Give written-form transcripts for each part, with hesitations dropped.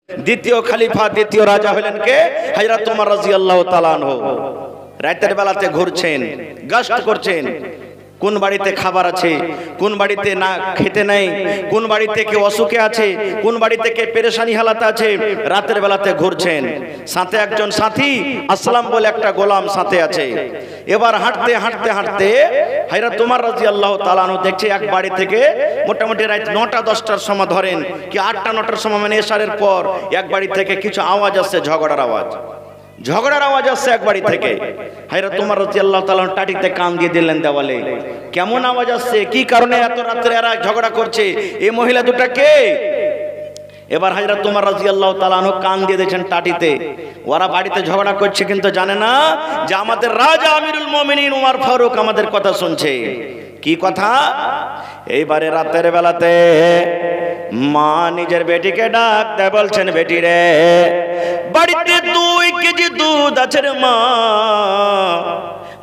দ্বিতীয় খলিফা, দ্বিতীয় রাজা হলেন কে? হযরত ওমর রাদিয়াল্লাহু তাআলা আনহু। রাতের বেলাতে ঘুরছেন, গশত করছেন, কোন বাড়িতে খাবার আছে, কোন বাড়িতে না খেতে নেই, কোন বাড়িতে কে অসুখে আছে, কোন বাড়িতে কে পেরেশানি হালাতে আছে, রাতের বেলাতে ঘুরছেন। সাথে একজন সাথী আসলাম বলে একটা গোলাম সাথে আছে। এবার হাঁটতে হাঁটতে হাঁটতে হযরত ওমর রাদিয়াল্লাহু তাআলা আনহু দেখছে এক বাড়ি থেকে মোটামুটি রাত 9টা 10টার সময় ধরেন কি 8টা 9টার সময়, মানে এশারের পর এক বাড়ি থেকে কিছু আওয়াজ আসছে, ঝগড়ার আওয়াজ। ঝগড়ার আওয়াজ আসছে এক বাড়ি থেকে। হযরত ওমর রাদিয়াল্লাহু তাআলা টাটিতে কান দিয়ে দিলেন দেওয়ালে। কেমন আওয়াজ আসছে, কি কারণে এত রাত্রে এরা ঝগড়া করছে, এই মহিলা দুটা কে? এবার হযরত ওমর রাদিয়াল্লাহু তাআলা আনহু কান দিয়ে দিয়েছেন টাটিতে। ওরা বাড়িতে ঝগড়া করছে কিন্তু জানে না যে আমাদের রাজা আমিরুল মুমিনিন ওমর ফারুক আমাদের কথা শুনছে। কি কথা? এইবারে রাতের বেলাতে মা নিজের বেটিকে ডাক দেয়, বলছেন বেটি রে, বাড়িতে 2 কেজি দুধ আছে রে মা,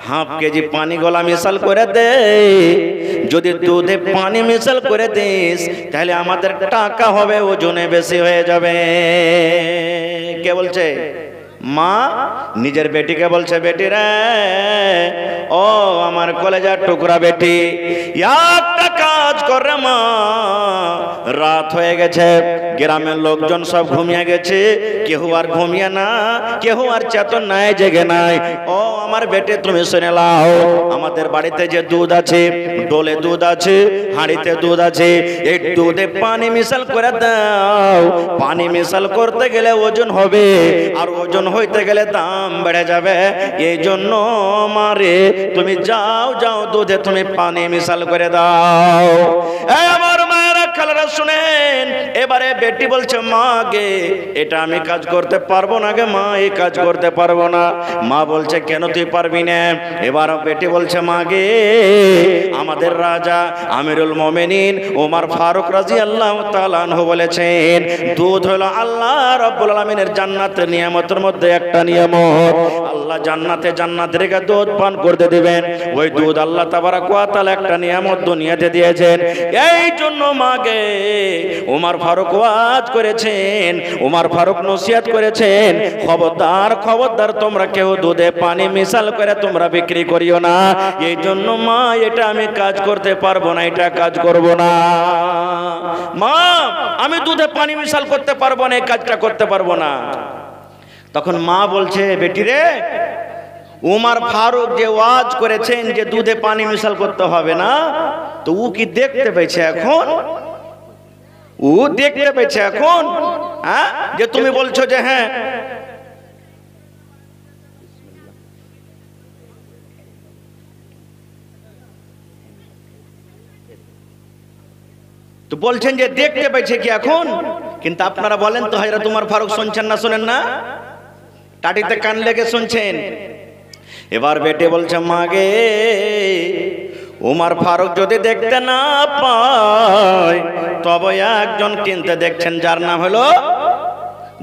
হাফ কেজি পানি গলা মিশাল করে দে। যদি দুধে পানি মিশাল করে দিস তাহলে আমাদের টাকা হবে, ওজনে বেশি হয়ে যাবে। কে বলছে? মা নিজের বেটিকে বলছে, বেটি রে, ও আমার কলেজার টুকরা বেটি, একটা কাজ কর রে মা, রাত হয়ে গেছে, গ্রামের লোকজন সব ঘুমিয়ে গেছে, কেউ আর ঘুমিয়ে না, কেউ আর চেতন নাই, জেগে নাই। ও আমার বেটি তুমি শুনে লাও, আমাদের বাড়িতে যে দুধ আছে, ডোলে দুধ আছে, হাঁড়িতে দুধ আছে, এই দুধে পানি মিশাল করে দাও। পানি মিশাল করতে গেলে ওজন হবে, আর ওজন হইতে গেলে দাম বেড়ে যাবে। এই জন্য মারে তুমি যাও যাও, দুধে তুমি পানি মিশাল করে দাও। এই আমার মায়েরা খালারা শুনেন, এবারে বেটি বলছে, মা গে এটা আমি কাজ করতে পারবো না গে মা, এই কাজ করতে পারবো না। মা বলছে, কেন তুই পারবি না? এবার বেটি বলছে, মা গে আমাদের রাজা আমিরুল মুমিনিন ওমর ফারুক রাদিয়াল্লাহু তাআলা আনহু বলেছেন, দুধ হলো আল্লাহ রাব্বুল আলামিনের জান্নাতের নিয়ামতের মধ্যে একটা নিয়ামত। আল্লাহ জান্নাতে রেখে দুধ পান করতে দিবেন। ওই দুধ আল্লাহ তাবারক ওয়া তাআলা একটা নিয়ামত দুনিয়াতে দিয়েছেন। এই জন্য মাগে ওমর ফারুক ওয়াজ করেছেন, ওমর ফারুক নসিহত করেছেন, খবরদার খবরদার তোমরা কেউ দুধে পানি মিশাল করে তোমরা বিক্রি করিও না। এই জন্য মা এটা আমি কাজ করতে পারবো না, এটা কাজ করব না মা, আমি দুধে পানি মিশাল করতে পারবো না, এই কাজটা করতে পারবো না। তখন মা বলছে, বেটি রে, ওমর ফারুক যে ওয়াজ করেছেন যে দুধে পানি মিশাল করতে হবে না, তো ও কি দেখতে পেয়েছে এখন? ও দেখতে পেয়েছে এখন? হ্যাঁ, যে তুমি বলছো যে হ্যাঁ তো বলছেন যে দেখতে পেয়েছে কি এখন? কিন্তু আপনারা বলেন তো হযরত ওমর ফারুক শুনছেন না শোনেন না? টাটিতে কান লেগে শুনছেন। এবার বেটে বলছে, মাগে ওমর ফারুক যদি দেখতে না পায় তবে একজন কিনতে দেখছেন, যার নাম হলো,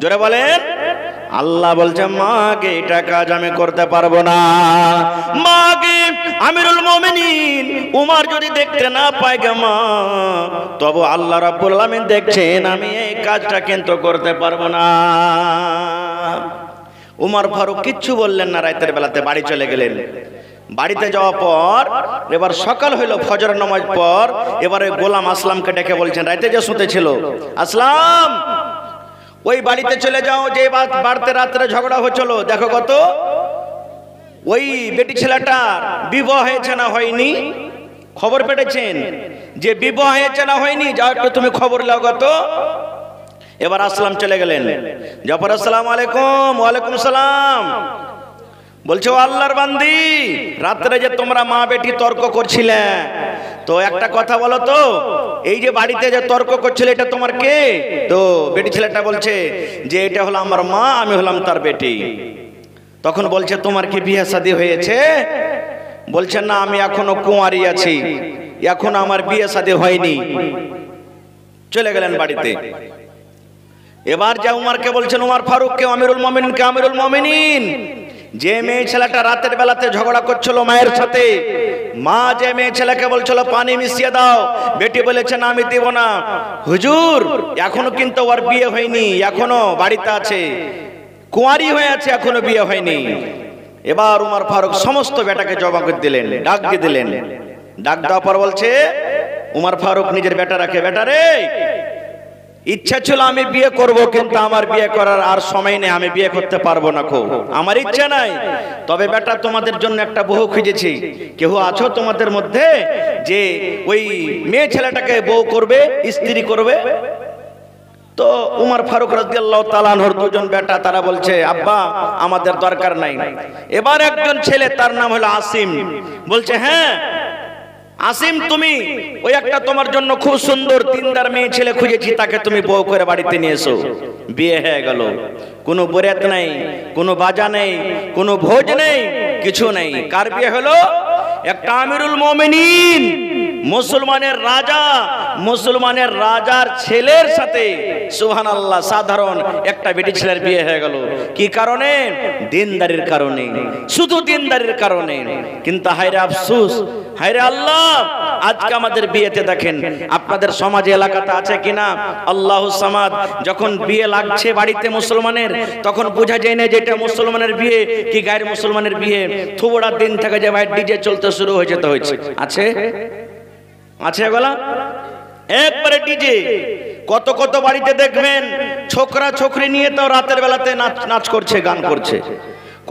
জোরে বলেন, আল্লাহ বলছে, মাগে এটা কাজ আমি করতে পারবো না। মাগে আমিরুল মুমিনিন ওমর যদি দেখতে না পায় গে মা, তবে আল্লাহ রাব্বুল আলামিন দেখছেন, আমি এই কাজটা কিন্তু করতে পারবো না। ওমর ফারুক কিচ্ছু বললেন না, রাতের বেলাতে বাড়ি চলে গেলেন। বাড়িতে যাওয়ার পর এবার সকাল হইল, ফজর নামাজ পর এবারে গোলাম আসলামকে ডেকে বলছেন, রাতে যে শুতেছিল, আসলাম ওই বাড়িতে চলে যাও যে বাড়িতে রাত্রে ঝগড়া হচ্ছিল, দেখো কত ওই বেটি ছেলেটার বিবাহ হয়েছে না হয়নি, খবর পেটেছেন যে বিবাহ হয়েছে না হয়নি, যাও একটু তুমি খবর লাও কত। এবার আসলাম চলে গেলেন, জাফর আসসালামু আলাইকুম। ওয়ালাইকুম সালাম। বলছো, আল্লাহর বান্দি, রাত্রে যে তোমরা মা বেটি তর্ক করছিলে, তো একটা কথা বলো তো, এই যে বাড়িতে যে তর্ক করছিলে এটা তোমার কে? তো বেটি ছেলেটা বলছে যে এটা হলো আমার মা, আমি হলাম তার বেটি। তখন বলছে, তোমার কি বিয়ে শাদী হয়েছে? বলছে, না আমি এখনো কুঁয়ারি আছি, এখন আমার বিয়ে শাদী হয়নি। চলে গেলেন বাড়িতে। এবার যা উমরকে বলছেন, ওমর ফারুককে, আমিরুল মুমিনিনকে, আমিরুল মুমিনিন যে মেয়ে ছেলেটা রাতের বেলাতে ঝগড়া করছিল মায়ের সাথে, মা যে মেয়ে ছেলেকে বলছিল পানি মিশিয়ে দাও, বেটি বলেছে না আমি দেব না। হুজুর এখনো কিন্তু ওর বিয়ে হয়নি, এখনো বাড়িতে আছে, কুঁয়ারি হয়ে আছে, এখনো বিয়ে হয়নি। এবার উমর ফারুক সমস্ত বেটাকে জবাব করে দিলেন, ডাক দিয়ে দিলেন। ডাক দেওয়ার পর বলছে উমর ফারুক নিজের বেটারাকে, বেটা রে, ইচ্ছা ছিল আমি বিয়ে করব, কিন্তু আমার বিয়ে করার আর সময় নেই, আমি বিয়ে করতে পারবো না, খুব আমার ইচ্ছা নাই। তবে বেটা তোমাদের জন্য একটা বউ খুঁজেছি, কেউ আছো তোমাদের মধ্যে যে ওই মেয়ে ছেলেটাকে বউ করবে, স্ত্রী করবে? তো উমর ফারুক রাদিয়াল্লাহু তাআলা আনহুর দুজন বেটা, তারা বলছে আব্বা আমাদের দরকার নাই। এবার একজন ছেলে, তার নাম হলো আসিম, বলছে হ্যাঁ আসিম, তুমি ওই একটা তোমার জন্য খুব সুন্দর দিনদার মেয়ে ছেলে খুঁজেছি, তাকে তুমি বউ করে বাড়িতে নিয়ে এসো। বিয়ে হয়ে গেল, কোনো বরাত নেই, কোনো বাজা নেই, কোনো ভোজ নেই, কিছু নেই। কার বিয়ে হলো? একটা আমিরুল মুমিনিন, মুসলমানের রাজা, মুসলমানের রাজার ছেলের সাথে সুবহানাল্লাহ সাধারণ একটা বেটি ছেলের বিয়ে হয়ে গেল। কি কারণে? দিনদারির কারণে, শুধু দিনদারির কারণে। কিন্তু হায়রে আফসোস, হায়রে আল্লাহ, আজকে আমাদের বিয়েতে দেখেন, আপনাদের সমাজে এলাকাতে আছে কিনা আল্লাহু সামাদ, যখন বিয়ে লাগছে বাড়িতে মুসলমানের, তখন বোঝা যায় না যে এটা মুসলমানের বিয়ে কি গায়ের মুসলমানের বিয়ে। থোড়া দিন থেকে যে ভাই ডিজে চলতে শুরু হয়ে যেতে হয়েছে, আছে আছে এগুলা একবারে ডিজে। কত কত বাড়িতে দেখবেন ছোকরা ছোকরি নিয়ে তো রাতের বেলাতে নাচ করছে, গান করছে।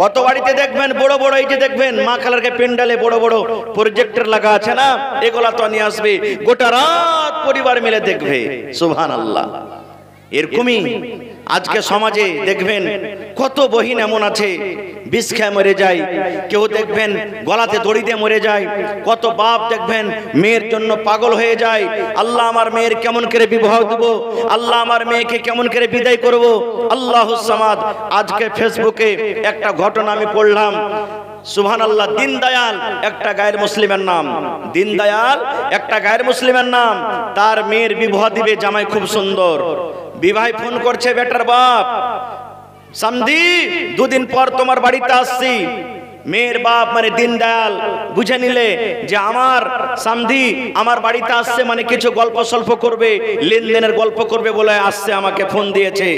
কত বাড়িতে দেখবেন বড় বড়, এই যে দেখবেন মা খালারকে পেন্ডালে বড় বড় প্রজেক্টর লাগা আছে না, এগুলা তো নিয়ে আসবে, গোটা রাত পরিবার মিলে দেখবে। সুবহানাল্লাহ। এরকমই আজকে সমাজে দেখবেন কত বহিন এমন আছে বিষ খেয়ে মরে যায়, কেউ দেখবেন গলাতে দড়ি দিয়ে মরে যায়, কত বাপ দেখবেন মেয়ের জন্য পাগল হয়ে যায়। আল্লাহ আমার মেয়ের কেমন করে বিবাহ দেব, আল্লাহ আমার মেয়েকে কেমন করে বিদায় করব। আল্লাহুস সামাদ। আজকে ফেসবুকে একটা ঘটনা আমি পড়লাম, সুবহানাল্লাহ, দীনদয়াল একটা গায়ের মুসলিমের নাম, দীনদয়াল একটা গায়ের মুসলিমের নাম, তার মেয়ের বিবাহ দিবে, জামাই খুব সুন্দর। বিবাহ ফোন করছে বেটার বাপ, সামদি দুদিন পর তোমার বাড়িতে আসছি। মেয়ের বাপ মানে দীনদয়াল বুঝে নিলে যে আমার সামদি আমার বাড়িতে আসছে, মানে কিছু গল্প সল্প করবে, লেনদেনের গল্প করবে বলে আসছে, আমাকে ফোন দিয়েছে।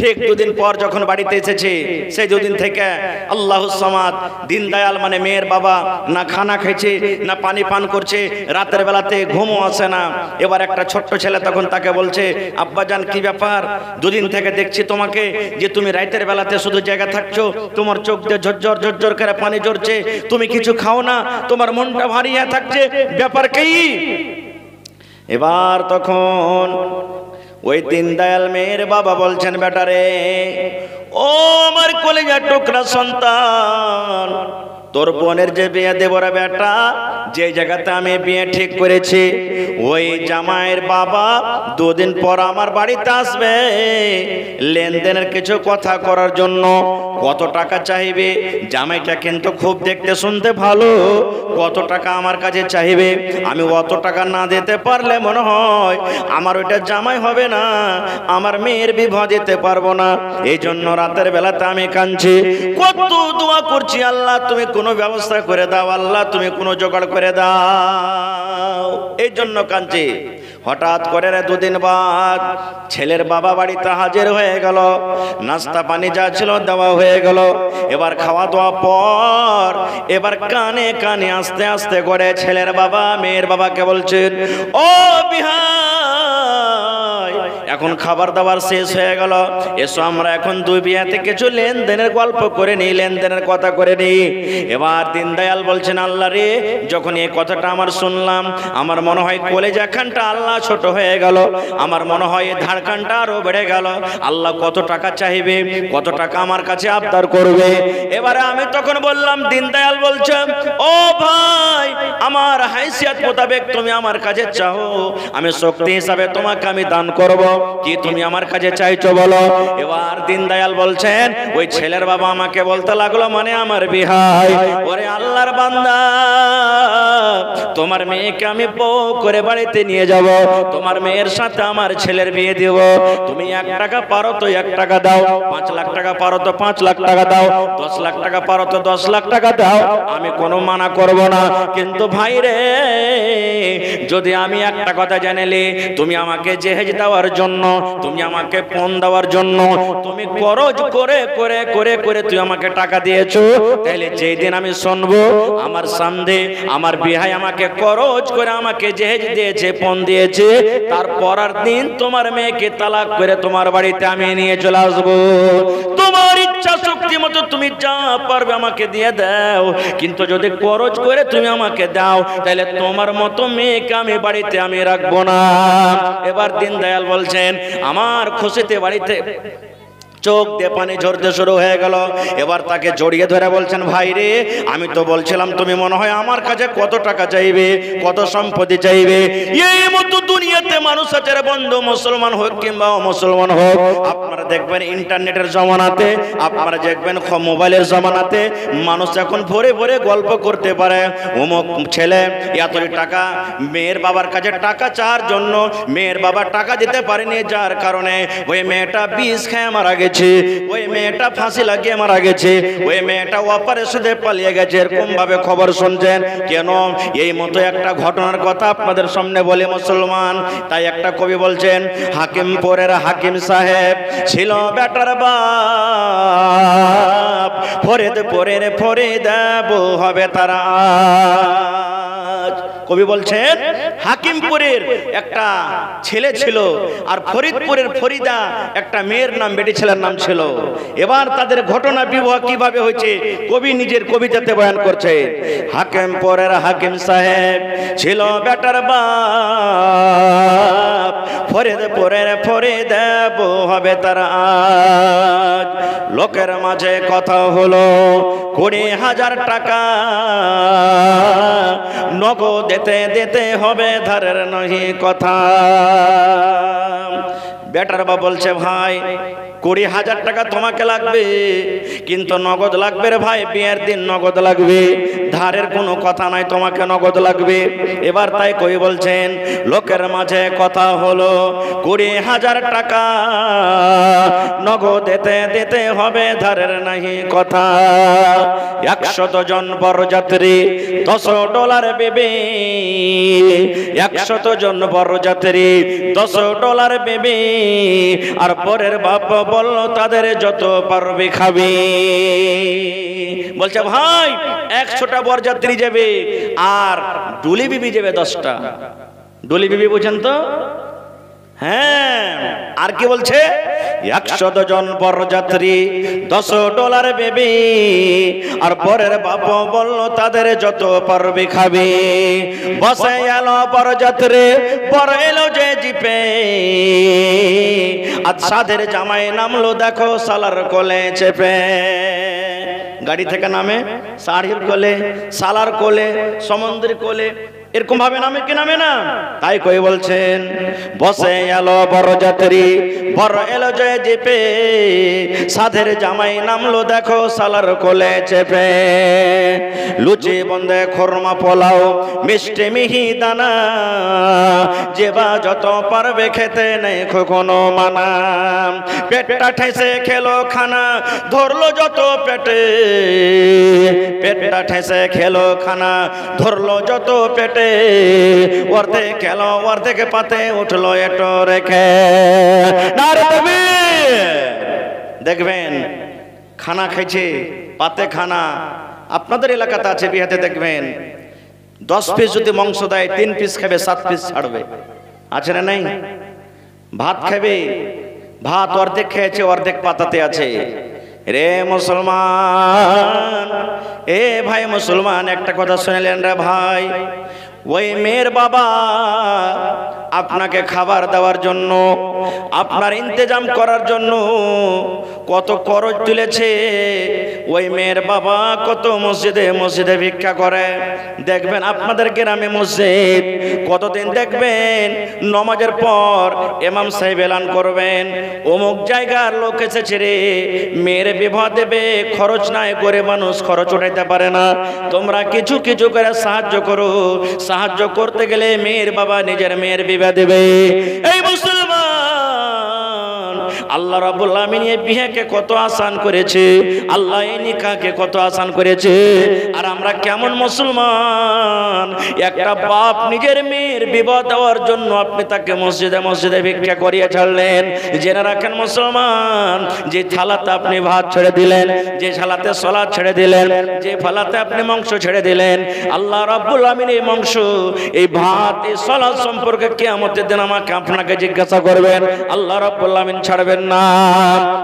ঠিক দুদিন পর যখন বাড়িতে এসেছে, সেই দুদিন থেকে আল্লাহুস সামাদ, দীনদয়াল মানে মেয়ের বাবা না খানা খাইছে না পানি পান করছে, রাতের বেলাতে ঘুমও আসে না। এবার একটা ছোট্ট ছেলে তখন তাকে বলছে, আব্বাজান কি ব্যাপার, দুদিন থেকে দেখছি তোমাকে যে তুমি রাতের বেলাতে শুধু জায়গা থাকছো, তোমার চোখ দিয়ে ঝরঝর ঝরঝর করে পানি ঝরছে, তুমি কিছু খাও না, তোমার মনটা ভারী হয়ে থাকছে, ব্যাপার কি? এবার তখন ওই দীনদয়াল মেয়ের বাবা বলছেন, বেটারে, ও আমার কলিজার টুকরা সন্তান, তোর বোনের যে বিয়ে দেবো রে বেটা, যে জায়গাতে আমি বিয়ে ঠিক করেছি, ওই জামাইয়ের বাবা দুদিন পর আমার বাড়িতে আসবে লেনদেনের কিছু কথা করার জন্য। কত টাকা চাইবে? জামাইটা কিন্তু খুব দেখতে শুনতে ভালো, কত টাকা আমার কাছে চাইবে? আমি অত টাকা না দিতে পারলে মনে হয় আমার ওইটা জামাই হবে না, আমার মেয়ের বিবাহ দিতে পারবো না। এই জন্য রাতের বেলাতে আমি কাঁদছি, কত দোয়া করছি, আল্লাহ তুমি কোনো ব্যবস্থা করে দাও, আল্লাহ তুমি কোনো জোগাড় করে দাও, এই জন্য কাঁদছি। হঠাৎ করে দুদিন বাদ ছেলের বাবা বাড়িতে হাজির হয়ে গেল, নাস্তা পানি যা ছিল দেওয়া হয়ে গেল। এবার খাওয়া দাওয়া পর এবার কানে কানে আস্তে আস্তে করে ছেলের বাবা মেয়ের বাবাকে বলছেন, ও বিহাই, এখন খাবার দাবার শেষ হয়ে গেল, এসো আমরা এখন দুই বিয়াতে কিছু লেনদেনের গল্প করে নিই, লেনদেনের কথা করে নিই। এবার দীনদয়াল বলছেন, আল্লাহ রে, যখন এই কথাটা আমার শুনলাম, আমার মনে হয় কলেজা খানটা আল্লাহ ছোট হয়ে গেল, আমার মনে হয় এই ধাড়খানটা আরো বেড়ে গেল। আল্লাহ কত টাকা চাইবে, কত টাকা আমার কাছে আবদার করবে? এবারে আমি তখন বললাম, দীনদয়াল বলছেন, ও ভাই, আমার হাইসিয়াত মোতাবেক তুমি আমার কাছে চাও, আমি শক্তি হিসাবে তোমাকে আমি দান করব। কি তুমি আমার কাছে চাইছো বলো। এবার দীনদয়াল বলছেন, ওই ছেলের বাবা আমাকে বলতে লাগলো, মানে আমার বিহাই, ওরে আল্লাহর বান্দা, তোমার মেয়েকে আমি বউ করে বাড়িতে নিয়ে যাব, তোমার মেয়ের সাথে আমার ছেলের বিয়ে দেব। তুমি 1 টাকা পারো তো 1 টাকা দাও, 5 লাখ টাকা পারো তো 5 লাখ টাকা দাও, 10 লাখ টাকা পারো তো 10 লাখ টাকা দাও, আমি কোনো মানা করব না। কিন্তু ভাই রে, যদি আমি একটা কথা জানালে, তুমি আমাকে জেহেজ দেওয়ার জন্য, তুমি আমাকে পণ দেওয়ার জন্য, তুমি খরচ করে করে করে করে তুই আমাকে টাকা দিয়েছো, তাহলে যেই দিন আমি শুনবো আমার সামনে আমার বিহাই আমাকে খরচ করে আমাকে জেহেজ দিয়েছে, পণ দিয়েছে, তার পরের দিন তোমার মেয়েকে তালাক করে তোমার বাড়িতে আমি নিয়ে চলে আসবো। তোমার ইচ্ছা শক্তি মতো তুমি যা পারবে আমাকে দিয়ে দাও, কিন্তু যদি খরচ করে তুমি আমাকে দাও, তাহলে তোমার মতো মেয়েকে আমি বাড়িতে আমি রাখবো না। এবার দীনদয়াল বলছেন, আমার খুশিতে বাড়িতে চোখ দিয়ে পানি ঝরতে শুরু হয়ে গেল। এবার তাকে জড়িয়ে ধরে বলছেন, ভাই রে, আমি তো বলছিলাম তুমি মনে হয় আমার কাছে কত টাকা চাইবে, কত সম্পত্তি চাইবে। এই মতো দুনিয়াতে মানুষ আছে রে বন্ধু, মুসলমান হোক কিংবা অমুসলমান হোক। আপনারা দেখবেন ইন্টারনেটের জমানাতে, আপনারা দেখবেন মোবাইলের জমানাতে, মানুষ এখন ভরে ভরে গল্প করতে পারে, অমুক ছেলে এত টাকা, মেয়ের বাবার কাছে টাকা চাওয়ার জন্য মেয়ের বাবা টাকা দিতে পারেনি, যার কারণে ওই মেয়েটা বিষ খেয়ে মারা গেছে, ওই মেয়েটা ফাঁসি লাগিয়ে মারা গেছে, ওই মেয়েটা অপারেশনে পালিয়ে গেছে। এরকম ভাবে খবর শুনছেন কেন? এই মতো একটা ঘটনার কথা আপনাদের সামনে বলে মুসলমান। তাই একটা কবি বলছেন, হাকিমপুরের হাকিম সাহেব ছিল বেটার বাপ, ফরিদপুরের ফরিদ হবে তারা। কবি বলছেন, হাকিমপুরের একটা ছেলে ছিল, আর ফরিদপুরের ফরিদা একটা মেয়ের নাম, বেটি ছেলের নাম ছিল। এবার তাদের ঘটনা বিবাহ কিভাবে হয়েছে কবি নিজের কবিতাতে বয়ান করছে। হাকিমপুরের হাকিম সাহেব ছিল বেটার বাপ, ফরিদপুরের ফরিদা হবে তারা। লোকের মাঝে কথা হলো 20,000 টাকা, নগদ দিতে হবে, ধারের নহি কথা। বেটার বাবা বলছে, ভাই 20,000 টাকা তোমাকে লাগবে, কিন্তু নগদ লাগবে রে ভাই, বিয়ের দিন নগদ লাগবে, ধারের কোনো কথা নাই, তোমাকে নগদ লাগবে। এবার তাই কই বলছেন, লোকের মাঝে কথা হলো 20,000 টাকা, নগদ দিতে হবে, ধারের নাহি কথা। 100 জন বরযাত্রী $10 বেবি, 100 জন বরযাত্রী $10 বেবি, আর পরের বাপ বলল তাদের যত পারবে খাবে। বলছে, ভাই 100টা বরযাত্রী যাবে, আর ডুলি বিবি যাবে 10টা। ডুলি বিবি বুঝেন তো? হ্যাঁ। আর কি বলছে, 100 জন বরযাত্রী $10 বেবি, আর পরের বাপ বলল তাদের যত পারবে খাবে। বসে এলো বরযাত্রী, বর এলো যে জিপে, আজ সাধের জামাই নামলো দেখো সালার কোলে চেপে। গাড়ি থেকে নামে, শাড়ির কোলে, সালার কোলে, সমুদ্রের কোলে, এরকম ভাবে নামে কি নামে না? তাই কই বলছেন, বসে এলো বরযাত্রী, বর এলো যে জিপে, সাধের জামাই নামলো দেখো সালার কোলে চেপে। লুচি বন্দে খোরমা পোলাও, মিষ্টি মিহি দানা, যেবা যত পারবে খেতে নেই কোনো মানা। পেটটা ঠেসে খেলো খানা, ধরলো যত পেটে, পেটটা ঠেসে খেলো খানা, ধরলো যত পেটে, অর্ধেক খেলো অর্ধেক পাতে উঠলো এটো রেখে। দেখবেন খানা খাইছে, পাতে খানা। আপনাদের এলাকাতে আছে, বিহাতে দেখবেন 10 পিস যদি মাংস দেয়, 3 পিস খাবে, 7 পিস ছাড়বে, আছে না নাই? ভাত খাবে, ভাত অর্ধেক খেয়েছে, অর্ধেক পাতাতে আছে। রে মুসলমান, এ ভাই মুসলমান, একটা কথা শুনলেন রে ভাই, ওই মেয়ের বাবা আপনাকে খাবার দেওয়ার জন্য, আপনার ইন্তেজাম করার জন্য কত খরচ তুলেছে। ওই মেয়ের বাবা কত মসজিদে মসজিদে ভিক্ষা করে। দেখবেন আপনাদের গ্রামে মসজিদ কতদিন দেখবেন নমাজের পর ইমাম সাহেব এলান করবেন, অমুক জায়গার লোক এসেছে রে, মেয়ের বিবাহ দেবে, খরচ নাই, করে মানুষ খরচ উঠাইতে পারে না, তোমরা কিছু কিছু করে সাহায্য করো। সাহায্য করতে গেলে মেয়ের বাবা নিজের মেয়ের বিবাহ দেবে। এই মুসলমান, আল্লাহ রাব্বুল আলামিন এই বিয়েকে কত আসান করেছে, আল্লাহ এই নিকাহকে কত আসান করেছে। আর আমরা কেমন মুসলমান, একটা বাপ নিজের মেয়ের বিবাহ দেওয়ার জন্য আপনি তাকে মসজিদে মসজিদে ভিক্ষা করিয়ে ছাড়লেন। জেনে রাখেন মুসলমান, যে থালাতে আপনি ভাত ছেড়ে দিলেন, যে থালাতে সালাত ছেড়ে দিলেন, যে থালাতে আপনি মাংস ছেড়ে দিলেন, আল্লাহ রাব্বুল আলামিন এই মাংস, এই ভাত, এই সালাত সম্পর্কে কিয়ামতের দিন আমাকে আপনাকে জিজ্ঞাসা করবেন। আল্লাহ রাব্বুল আলামিন ছাড়বেন না।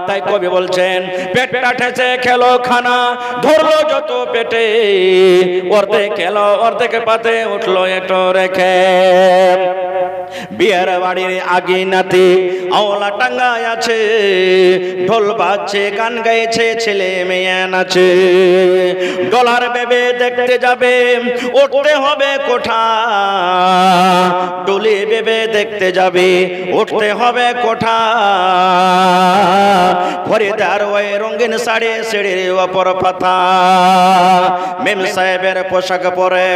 তাই কবি বলছেন, পেটটা ঠেসে খেলো খানা, ধরলো যত পেটে, অর্ধেক খেলো অর্ধেক পাতে উঠলো এটো রেখে। বিয়ের বাড়ির আগে নাতে আওলা টাঙ্গায় আছে, ঢোল বাজছে গান গাইছে ছেলে মেয়ে নাচে। ডলার ভেবে দেখতে যাবে, উঠতে হবে কোঠা, ডলি ভেবে দেখতে যাবে, উঠতে হবে কোঠা। ফরিদার ওই রঙিন শাড়ি সিঁড়ির ওপর পাতা, মেম সাহেবের পোশাক পরে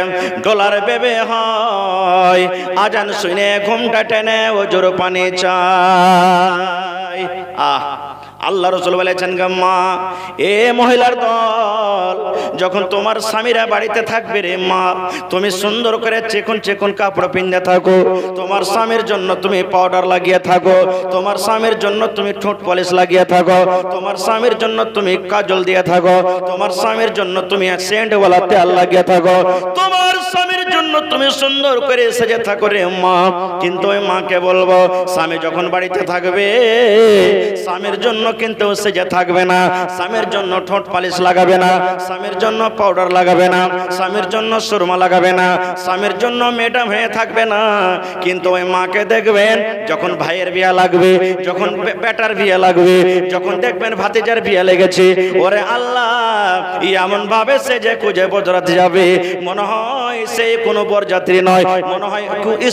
ডলার ভেবে হয়, আজান শুনে ঘুমটা টেনে ওজোর পানি চাই। আল্লাহ রাসূল বলেছেন, গাম্মা এ মহিলার দল, যখন তোমার স্বামীরা বাড়িতে থাকবে রে মা, তুমি সুন্দর করে চিকন চিকন কাপড় পিন্দে থাকো, তোমার স্বামীর জন্য তুমি পাউডার লাগিয়ে থাকো, তোমার স্বামীর জন্য তুমি ঠোঁট পলিশ লাগিয়ে থাকো, তোমার স্বামীর জন্য তুমি কাজল দিয়ে থাকো, তোমার স্বামীর জন্য তুমি সেন্ট ওয়ালা তেল লাগিয়ে থাকো, তোমার স্বামীর জন্য তুমি সুন্দর করে সেজে থাকো রে মা। কিন্তু ওই মাকে বলবো, স্বামী যখন বাড়িতে থাকবে, স্বামীর জন্য কিন্তু সেজে থাকবে না, স্বামীর জন্য ঠোঁট পালিশ লাগাবে না, স্বামীর জন্য পাউডার লাগাবে না, স্বামীর জন্য সুরমা লাগাবে না, স্বামীর জন্য ম্যাডাম হয়ে থাকবে না। কিন্তু ওই মাকে দেখবেন, যখন ভাইয়ের বিয়া লাগবে, যখন বেটার বিয়া লাগবে, যখন দেখবেন ভাতিজার বিয়া লেগেছে, ওরে আল্লাহ এমন ভাবে সেজে খুঁজে বজরাতে যাবে, মনে হয় সে কোনো বরযাত্রী নয়, মনে হয়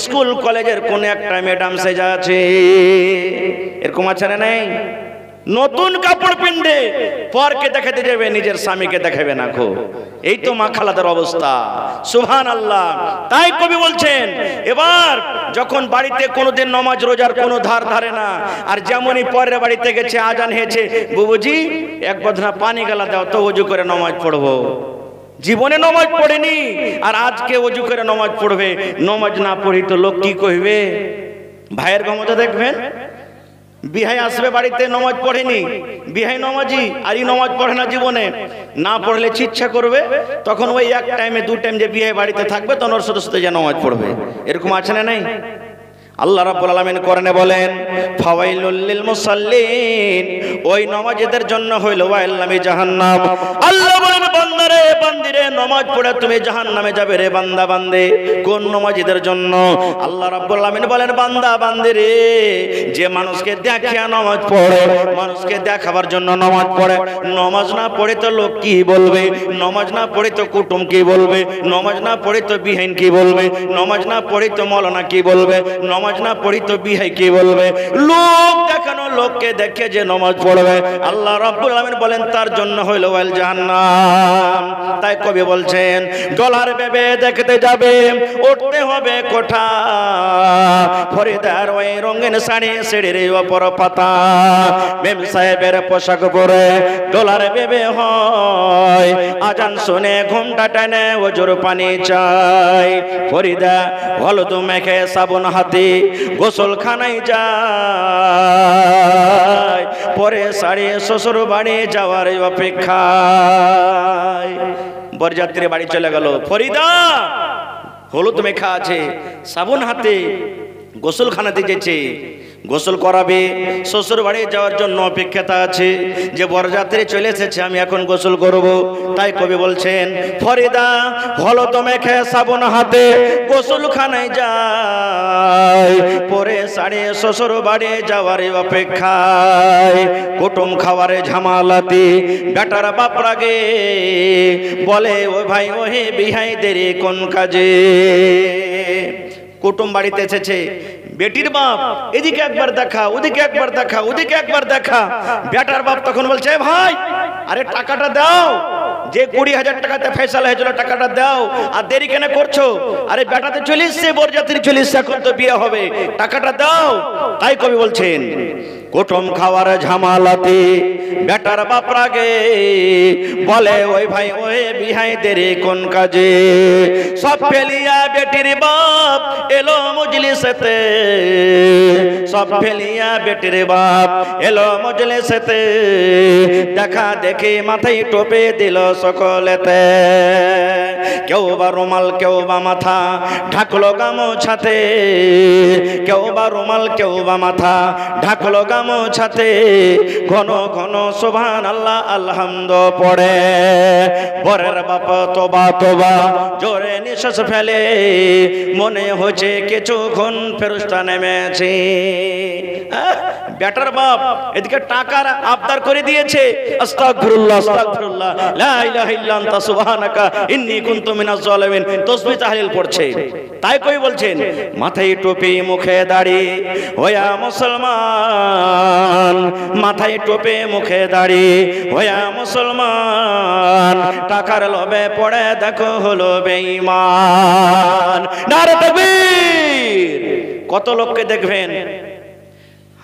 স্কুল কলেজের কোন একটা ম্যাডাম সেজা আছে। এরকম আছে না নাই? নতুন কাপড় পিনবে, পরকে দেখাতে যাবে, নিজের স্বামীকে দেখাবে না। খো এই তো মা খালাদের অবস্থা। সুবহানাল্লাহ। তাই কবি বলছেন, এবার যখন বাড়িতে কোনোদিন নামাজ রোজার কোনো ধার ধারে না, আর যেমনই পরের বাড়িতে গেছে, আজান হয়েছে, বুবুজি এক বদনা পানি গালা দাও তো ওযু করে নামাজ পড়বো। জীবনে নামাজ পড়েনি, আর আজকে ওযু করে নামাজ পড়বে। নামাজ না পড়ি তো লোক কি কইবে? ভাইয়ের ক্ষমতা দেখবেন, বিহাই আসবে বাড়িতে, নামাজ পড়েনি, বিহাই নামাজি, আর এই নামাজ পড়ে না জীবনে, না পড়লে ইচ্ছা করবে, তখন ওই এক টাইমে দু টাইম যে বিহাই বাড়িতে থাকবে, তখন ওর সাথে সাথে যে নামাজ পড়বে। এরকম আছে না নাই? আল্লাহ রাব্বুল আলামিন কোরআনে বলেন, ফাওয়াইলুল লিল মুসাল্লিন, ওই নামাজীদের জন্য হইল ওয়াইলামি জাহান্নাম। আল্লাহ বলেন, বান্দারে বান্দিরে, নামাজ পড়ে তুমি জাহান্নামে যাবে রে বান্দা বান্দে। কোন নামাজীদের জন্য? আল্লাহ রাব্বুল আলামিন বলেন, বান্দা বান্দিরে, যে মানুষকে দেখিয়া নামাজ পড়ে, মানুষকে দেখাবার জন্য নামাজ পড়ে, নামাজ না পড়ে তো লোক কি বলবে, নামাজ না পড়ে তো কুটুম কি বলবে, নামাজ না পড়ে তো বিহাইন কি বলবে, নামাজ না পড়ে তো মাওলানা কি বলবে, নামাজ না পড়ি তো বিহাই কি বলবে, লোক দেখানো, লোককে দেখে যে নামাজ পড়বে, আল্লাহ রাব্বুল আলামিন বলেন তার জন্য হইল ওয়াল জাহান্নাম। তাই কবি বলছেন, ডলার ভেবে দেখতে যাবে, উঠতে হবে কোঠা, ফরিদার ওই রঙিন শাড়ি সিঁড়ির ওপর পাতা, মেম সাহেবের পোশাক পরে ডলার ভেবে হয়, আজান শুনে ঘুমটা টেনে ওজোর পানি চাই। ফরিদা হলুদ মেখে সাবুন হাতে গোসলখানায় যায়, পরে শাড়ি শ্বশুর বাড়ি যাওয়ার অপেক্ষায়। বরযাত্রী বাড়ি চলে গেল, ফরিদা হলুদ মেখা আছে, সাবুন হাতে গোসলখানাতে যেছে, গোসল করাবে, শ্বশুর বাড়ি যাওয়ার জন্য অপেক্ষাতে আছে যে বরযাত্রী চলে এসেছে, আমি এখন গোসল করব। তাই কবি বলছেন, ফরিদা হলদ মেখে সাবুন হাতে গোসলখানায় যায়, পরে সাড়ে শ্বশুর বাড়ি যাওয়ার অপেক্ষায়, কুটুম খাওয়ারে ঝামালাতি বেটার বাপ রাগে, বলে ও ভাই ওহে বিহাই দেরি কোন কাজে। কুটুম বাড়িতে এসেছে, বেটির বাপ এদিকে একবার দেখা, ওদিকে একবার দেখা, ওদিকে একবার দেখা। বেটার বাপ তখন বলছে, ভাই আরে টাকাটা দাও, যে 20,000 টাকাতে ফয়সালা হয়েছিল টাকাটা দাও, আর দেরি কেন করছো? আরে বেটাতে চলে এসছে, বরযাত্রী চলে এসছে, এখন তো বিয়ে হবে, টাকাটা দাও। তাই কবি বলছেন, কুটুম খাওয়ার ঝামালাতে বেটার বাপ রাগে, বলে ওই ভাই ওই বিহাই দেরি কোন কাজে। সব ফেলিয়া বেটির বাপ এলো মজলিসেতে, সব ফেলিয়া বেটির বাপ এলো মজলিসেতে, দেখা দেখি মাথায় টোপে দিল সকলেতে। কেউ বা রুমাল, কেউ বা মাথা ঢাকলো গামছাতে, কেউ বা রুমাল, কেউ বা মাথা ঢাকলো গামছাতে, ঘন ঘন সুবহানাল্লাহ আলহামদ পড়ে। বরের বাপ তোবা তোবা জোরে নিঃশ্বাস ফেলে, মনে হচ্ছে কিছুক্ষণ ফেরেশতা নেমেছে। বেটার বাপ এদিকে টাকার আবদার করে দিয়েছে, আস্তাগফিরুল্লাহ আস্তাগফিরুল্লাহ লা ইলাহা ইল্লা আনতা সুবহানাকা ইন্নী কুনতু মিনাজ জালিমিন তাসবিহ তাহলিল পড়ছে। তাই কই বলছেন, মাথায় টুপি মুখে দাড়ি হইয়া মুসলমান, মাথায় টুপি মুখে দাড়ি হইয়া মুসলমান, টাকার লোভে পড়ে দেখো হলো বেঈমান। নারে তাকবীর। কত লোককে দেখবেন,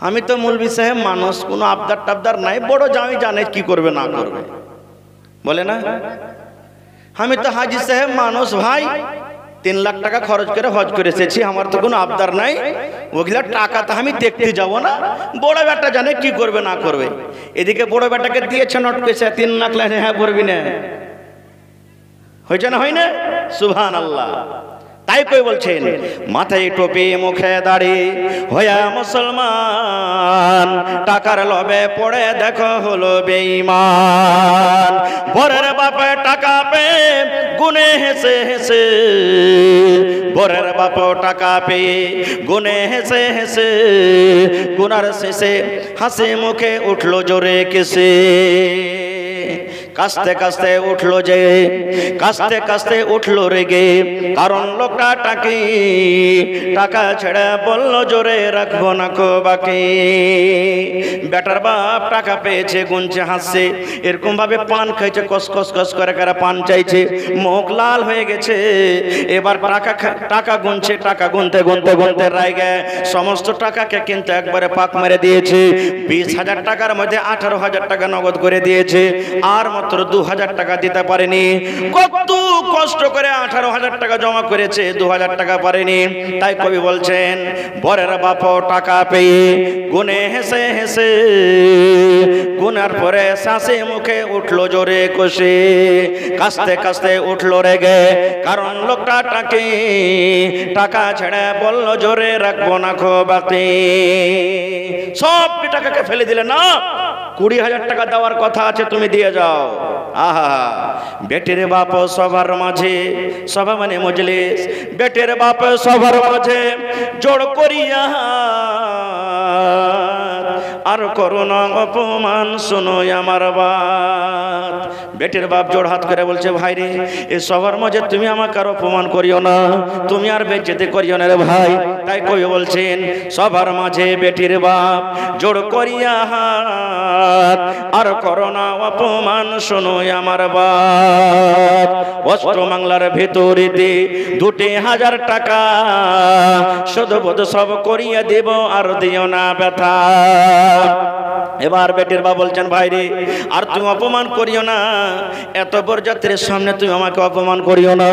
আমি তো মৌলভী সাহেব মানুষ, কোনো আবদার টাবদার নাই, বড় জামি জানে কি করবে না করবে, বলে না। আমি তো হাজি সাহেব মানুষ ভাই, 3 লাখ টাকা খরচ করে হজ করে এসেছি, আমার তো কোনো আবদার নাই, ওগুলা টাকা তো আমি দেখতে যাব না, বড় বেটা জানে কি করবে না করবে। এদিকে বড় বেটাকে দিয়েছে নোট পেছে 3 লাখ, লাইনে হ্যাঁ করবি না, হয়েছে না হয় না? সুবহানাল্লাহ। তাই কই বলছেন, মাথায় টুপি মুখে দাড়ি হইয়া মুসলমান, টাকার লোভে পড়ে দেখো হলো বেঈমান। বরের বাপে টাকা পেয়ে গুনে হেসে হেসে, বরের বাপ টাকা পেয়ে গুনে হেসে হেসে, গুনার শেষে হাসি মুখে উঠলো জোরে কেসে। কাস্তে কাস্তে উঠলো যে, কাস্তে কাস্তে উঠলো রেগে, কারণ লোকটা টাকা ছেড়ে বললো জোরে রাখবো না কো বাকি। বেটার বাপ টাকা পেয়েছে, গুনছে হাসছে, এরকম ভাবে পান খাইছে, কস কস কস করে করে পান চাইছে, মুখ লাল হয়ে গেছে। এবার টাকা গুনছে, টাকা গুনতে গুনতে গুনতে রাগে সমস্ত টাকাকে কিন্তু একবারে পাক মেরে দিয়েছে। 20,000 টাকার মধ্যে 18,000 টাকা নগদ করে দিয়েছে, আর মাত্র 2,000 টাকা দিতে পারেনি। কত কষ্ট করে 18,000 টাকা জমা করেছে, 2,000 টাকা পারেনি। তাই কবি বলছেন, বরের বাপ টাকা পেয়ে গুনে হেসে হেসে, গুনার পরে শ্বাসে মুখে উঠলো জোরে কষে, কাস্তে কাস্তে উঠলো রেগে, কারণ লোকটা টাকা ছেড়ে বললো জোরে রাখবো না খো বাকি। সব টাকাকে ফেলে দিলে না, 20,000 টাকা দেওয়ার কথা আছে, তুমি দিয়ে যাও। আহা, বেটের বাপ সবার মাঝে, সভা মানে মজলিস, বেটের বাপ সবার মাঝে জোড় করিয়া আর করুণা অপমান শুনো আমার বাত। বেটের বাপ জোড় হাত করে বলছে, ভাই রে, এ সবার মাঝে তুমি আমাকে আর অপমান করিও না, তুমি আর বেজ্জতি করিও না রে ভাই। তাই কই বলছেন, সবার মাঝে বেটির বাপ জোড় করিয়া হাত আর করোনা অপমান শোনো আমার বাপ। অস্ত্র বাংলার ভেতরেতে 2,000 টাকা শুধু বোধ সব করিয়া দেব, আর দিও না ব্যথা। এবার বেটির বাপ বলছেন, ভাই রে, আর তুমি অপমান করিও না, এত বরযাত্রীর সামনে তুমি আমাকে অপমান করিও না।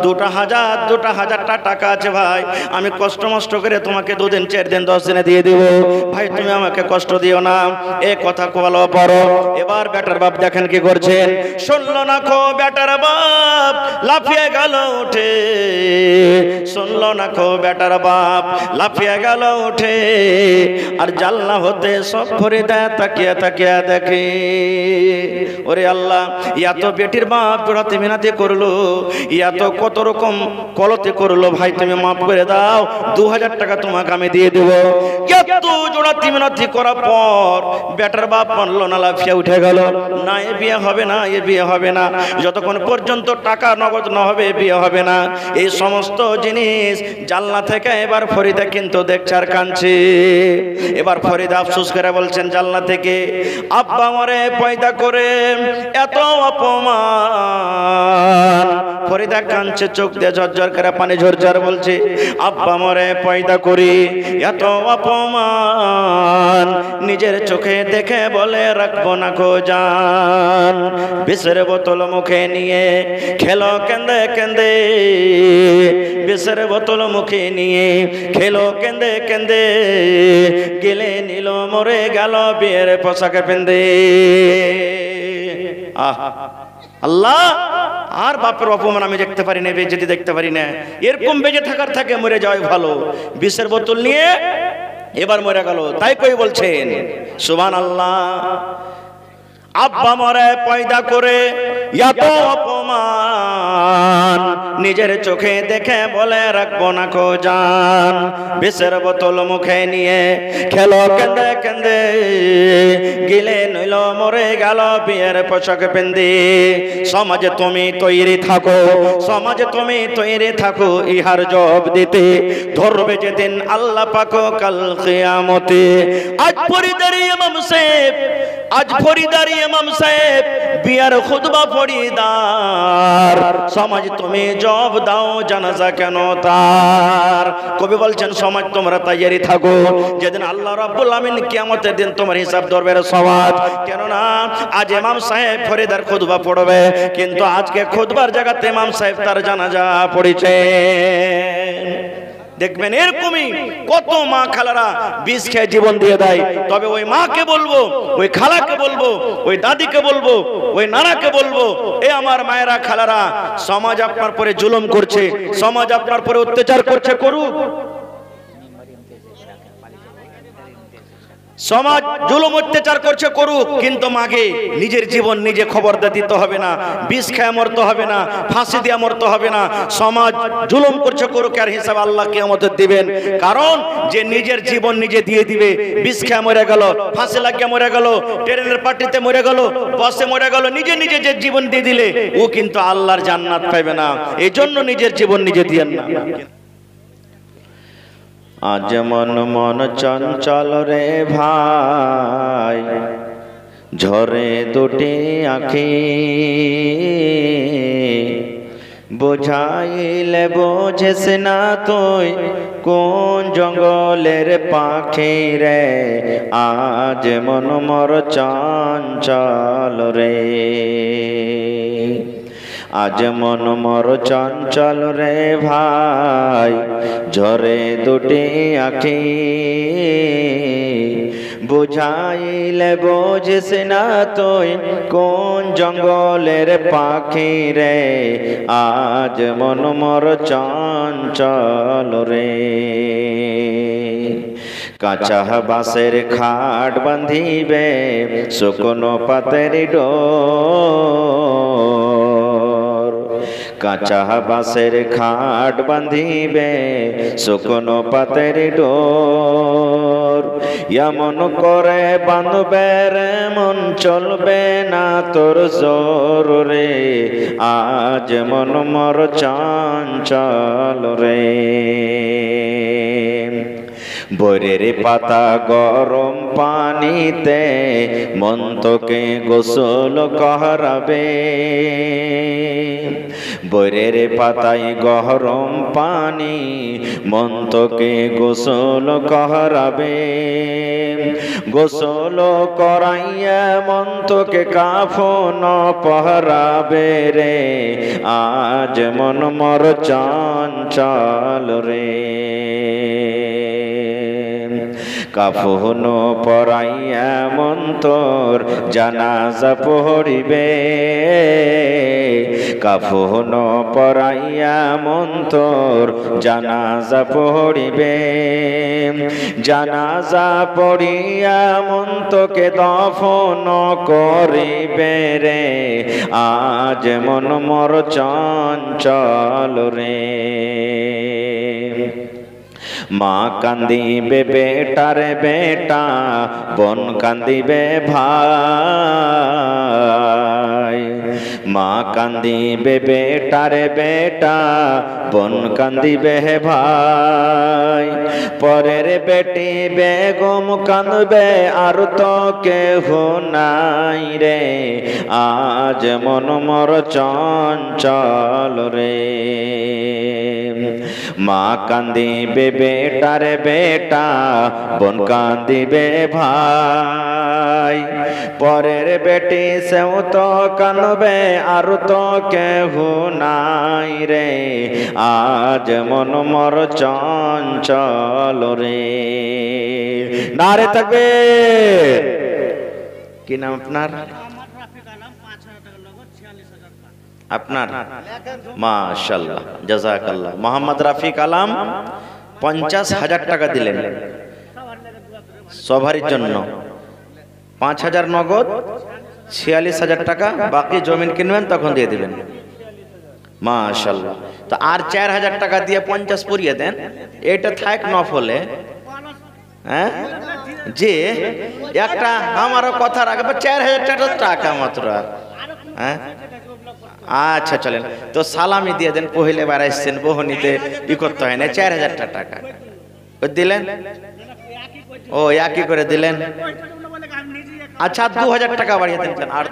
2,000 টাকা আছে ভাই, আমি কষ্ট মষ্ট করে তোমাকে 2 দিন 4 দিন 10 দিনে দিয়ে দেব, ভাই তুমি আমাকে কষ্ট দিও না। এ কথা বলো পড়ো, এবার বেটার বাপ দেখেন কি করছেন, শুনল না খো বেটার বাপ লাফিয়ে গেল উঠে, শুনল না খো বেটার বাপ লাফিয়ে গেল উঠে, আর জানলা হতে সব ফরিদা তাকিয়া তাকিয়া দেখে, ওরে আল্লাহ, এত বেটির বাপ জোড়াতে মিনাতে করলো, এত কত রকম কলতে করলো, ভাই তুমি মাফ করে দাও, 2000 টাকা তোমাকে আমি দিয়ে দেব। এত জোড়াতে মিনাতে করার পর বেটার বাপ মানলো না, লাফিয়ে উঠে গেল, না এ বিয়ে হবে না, এ বিয়ে হবে না, যতক্ষণ পর্যন্ত টাকা নগদ না হবে বিয়ে হবে না। এই সমস্ত জিনিস জানলা থেকে এবার ফরিদা কিন্তু দেখছে আর কাঁদছে। এবার ফরিদা আফসোস করে বলছেন জানলা থেকে, আব্বা আমারে পয়দা করে এত অপমান। ফরিদা কাঁদছে, চোখ দিয়ে ঝরঝর করে পানি ঝরঝর, বলছে আব্বা আমারে পয়দা করি এত অপমান, নিজের চোখে দেখে বলে রাখবো না গো জান। বিষের বোতল মুখে নিয়ে খেলো কেন্দে কেন্দে, বিষের বোতল মুখে নিয়ে খেলো কেন্দে কেন্দে, গেলে নিল মরে গেল বিয়ের পোশাকে পেন্দে। আল্লাহ, আর বাপের অপমান আমি দেখতে পারি না, বেজেতি দেখতে পারি না, এরকম বেঁচে থাকার থাকে মরে যাওয়াই ভালো। বিষের বোতল নিয়ে এবার মরে গেল, তাই কই বলছেন সুবহানাল্লাহ। আব্বা মরে পয়দা করে এত অপমান, নিজের চোখে দেখে বলে রাখবো না কো জান। বিষের বোতল মুখে নিয়ে খেলো কেন্দে কেন্দে, গিলে নইল মরে গেল বিয়ের পোশাক পেন্দি। সমাজে তুমি তৈরি থাকো, সমাজে তুমি তৈরি থাকো, ইহার জবাব দিতে ধরবে যেদিন আল্লাহ পাক কাল কিয়ামতে। আজ ফরিদার ইমাম সাহেব, আজ ফরিদার ইমাম সাহেব বিয়ার খুতবা ফরিদার, সমাজ তুমি জবাব দাও জানাজা কেন তার। কবি বলছেন সমাজ তোমরা তৈরি থাকো, যেদিন আল্লাহ রাব্বুল আমিন কিয়ামতের দিন তোমার হিসাব ধরবে সমাজ। কেননা আজ ইমাম সাহেব ফরিদার খুতবা পড়বে, কিন্তু আজকে খুতবার জায়গাতে ইমাম সাহেব তার জানাজা পড়েছে। দেখবেন এরকমই কত মা খালারা বিষ খেয়ে জীবন দিয়ে দেয়। তবে ওই মাকে বলবো, ওই খালাকে বলবো, ওই দাদিকে বলবো, ওই নানাকে বলবো, এ আমার মায়েরা খালারা, সমাজ আপনার পরে জুলুম করছে, সমাজ আপনার পরে অত্যাচার করছে, করুক। সমাজ জুলুম অত্যাচার করছে, করুক, কিন্তু মাকে নিজের জীবন নিজে খবর দিতে হবে না, বিষ খেয়ে মরতে হবে না, ফাঁসি দিয়ে মরতে হবে না। সমাজ জুলুম করছে, করুক, আর হিসাব আল্লাহ কিয়ামতে দিবেন। কারণ যে নিজের জীবন নিজে দিয়ে দিবে, বিষ খেয়ে মরে গেল, ফাঁসি লাগিয়ে মরে গেল, ট্রেনের পার্টিতে মরে গেল, বাসে মরে গেল, নিজে নিজে যে জীবন দিয়ে দিলে ও কিন্তু আল্লাহর জান্নাত পাবে না। এই জন্য নিজের জীবন নিজে দিয়েন না। আজ মন মন চঞ্চল রে ভাই, ঝরে দুটি আঁখি, বোঝাইলে বোঝেস না তুই কোন জঙ্গলের পাখি রে, আজ মন মর চঞ্চল রে, আজ মন মর চঞ্চল রে ভাই, ঝরে দুটি আঁখি, বুঝাইলে বোঝিস না তুই কোন জঙ্গলের পাখি রে, আজ মন মর চঞ্চল রে। কাঁচা বাঁশের খাট বাঁধিবে শুকনো পাতের ডোর, কাঁচা বাঁশের খাট বাঁধিবে শুকনো পাতের ডোর, এমন করে বাঁধবে রে মন চলবে না তোর জোর রে, আজ মন মর চঞ্চল রে। বরের পাতা গরম পানিতে মন তোকে গোসল করাবে, বরের পাতায় গরম পানি মন তোকে গোসল করাবে, গোসল করাইয়া মন তোকে কাফন পহরাবে রে, আজ মন মর চঞ্চল রে। কাফন পরাইয়া মন্তর জানাজা পড়িবে, কাফন পরাইয়া মন্তর জানাজা পড়িবে, জানাজা পড়িয়া মন্তকে দফন করিবে রে, আজ মন মর চঞ্চল রে। মা কান্দিবে বেটার বেটা, বোন কান্দিবে ভাই, মা কান্দিবে বেটার বেটা, বোন কান্দিবে ভাই, পরের বেটি বেগম কান্দবে আর তো কেহ নাই রে, আজ মন মর চঞ্চল রে। মা কান্দিবে বেটার বেটা, বোন কান্দিবে ভাই, পরের বেটি সেও তো কান্দবে আর তো কেহ নাই রে, আজ মন মর চঞ্চল রে। নারে তাকবীর। কি নাম আপনার? আপনার? মাশাআল্লাহ, জাযাকাল্লাহ। মোহাম্মদ রাফিক আলম 50,000 টাকা দিলেন সবারই জন্য, 5,000 নগদ, 46,000 টাকা, বাকি জমিন কিনবেন তখন দিয়ে দিবেন। মাশাআল্লাহ। তো আর 4,000 টাকা দিয়ে 50 পুরিয়ে দেন, এটা থাক নফলে। হ্যাঁ যে একটা আমারও কথা রাখবে, 4,000 টাকা মাত্র। হ্যাঁ আচ্ছা চলেন, তো সালামি দিয়ে দেন, পহিলে বার আসছেন, বহনিতে ই করতে হয় না, 4,000 টাকা দিলেন। ও একই করে দিলেন। আচ্ছা 2,000 টাকা বাড়িয়ে দেন। আর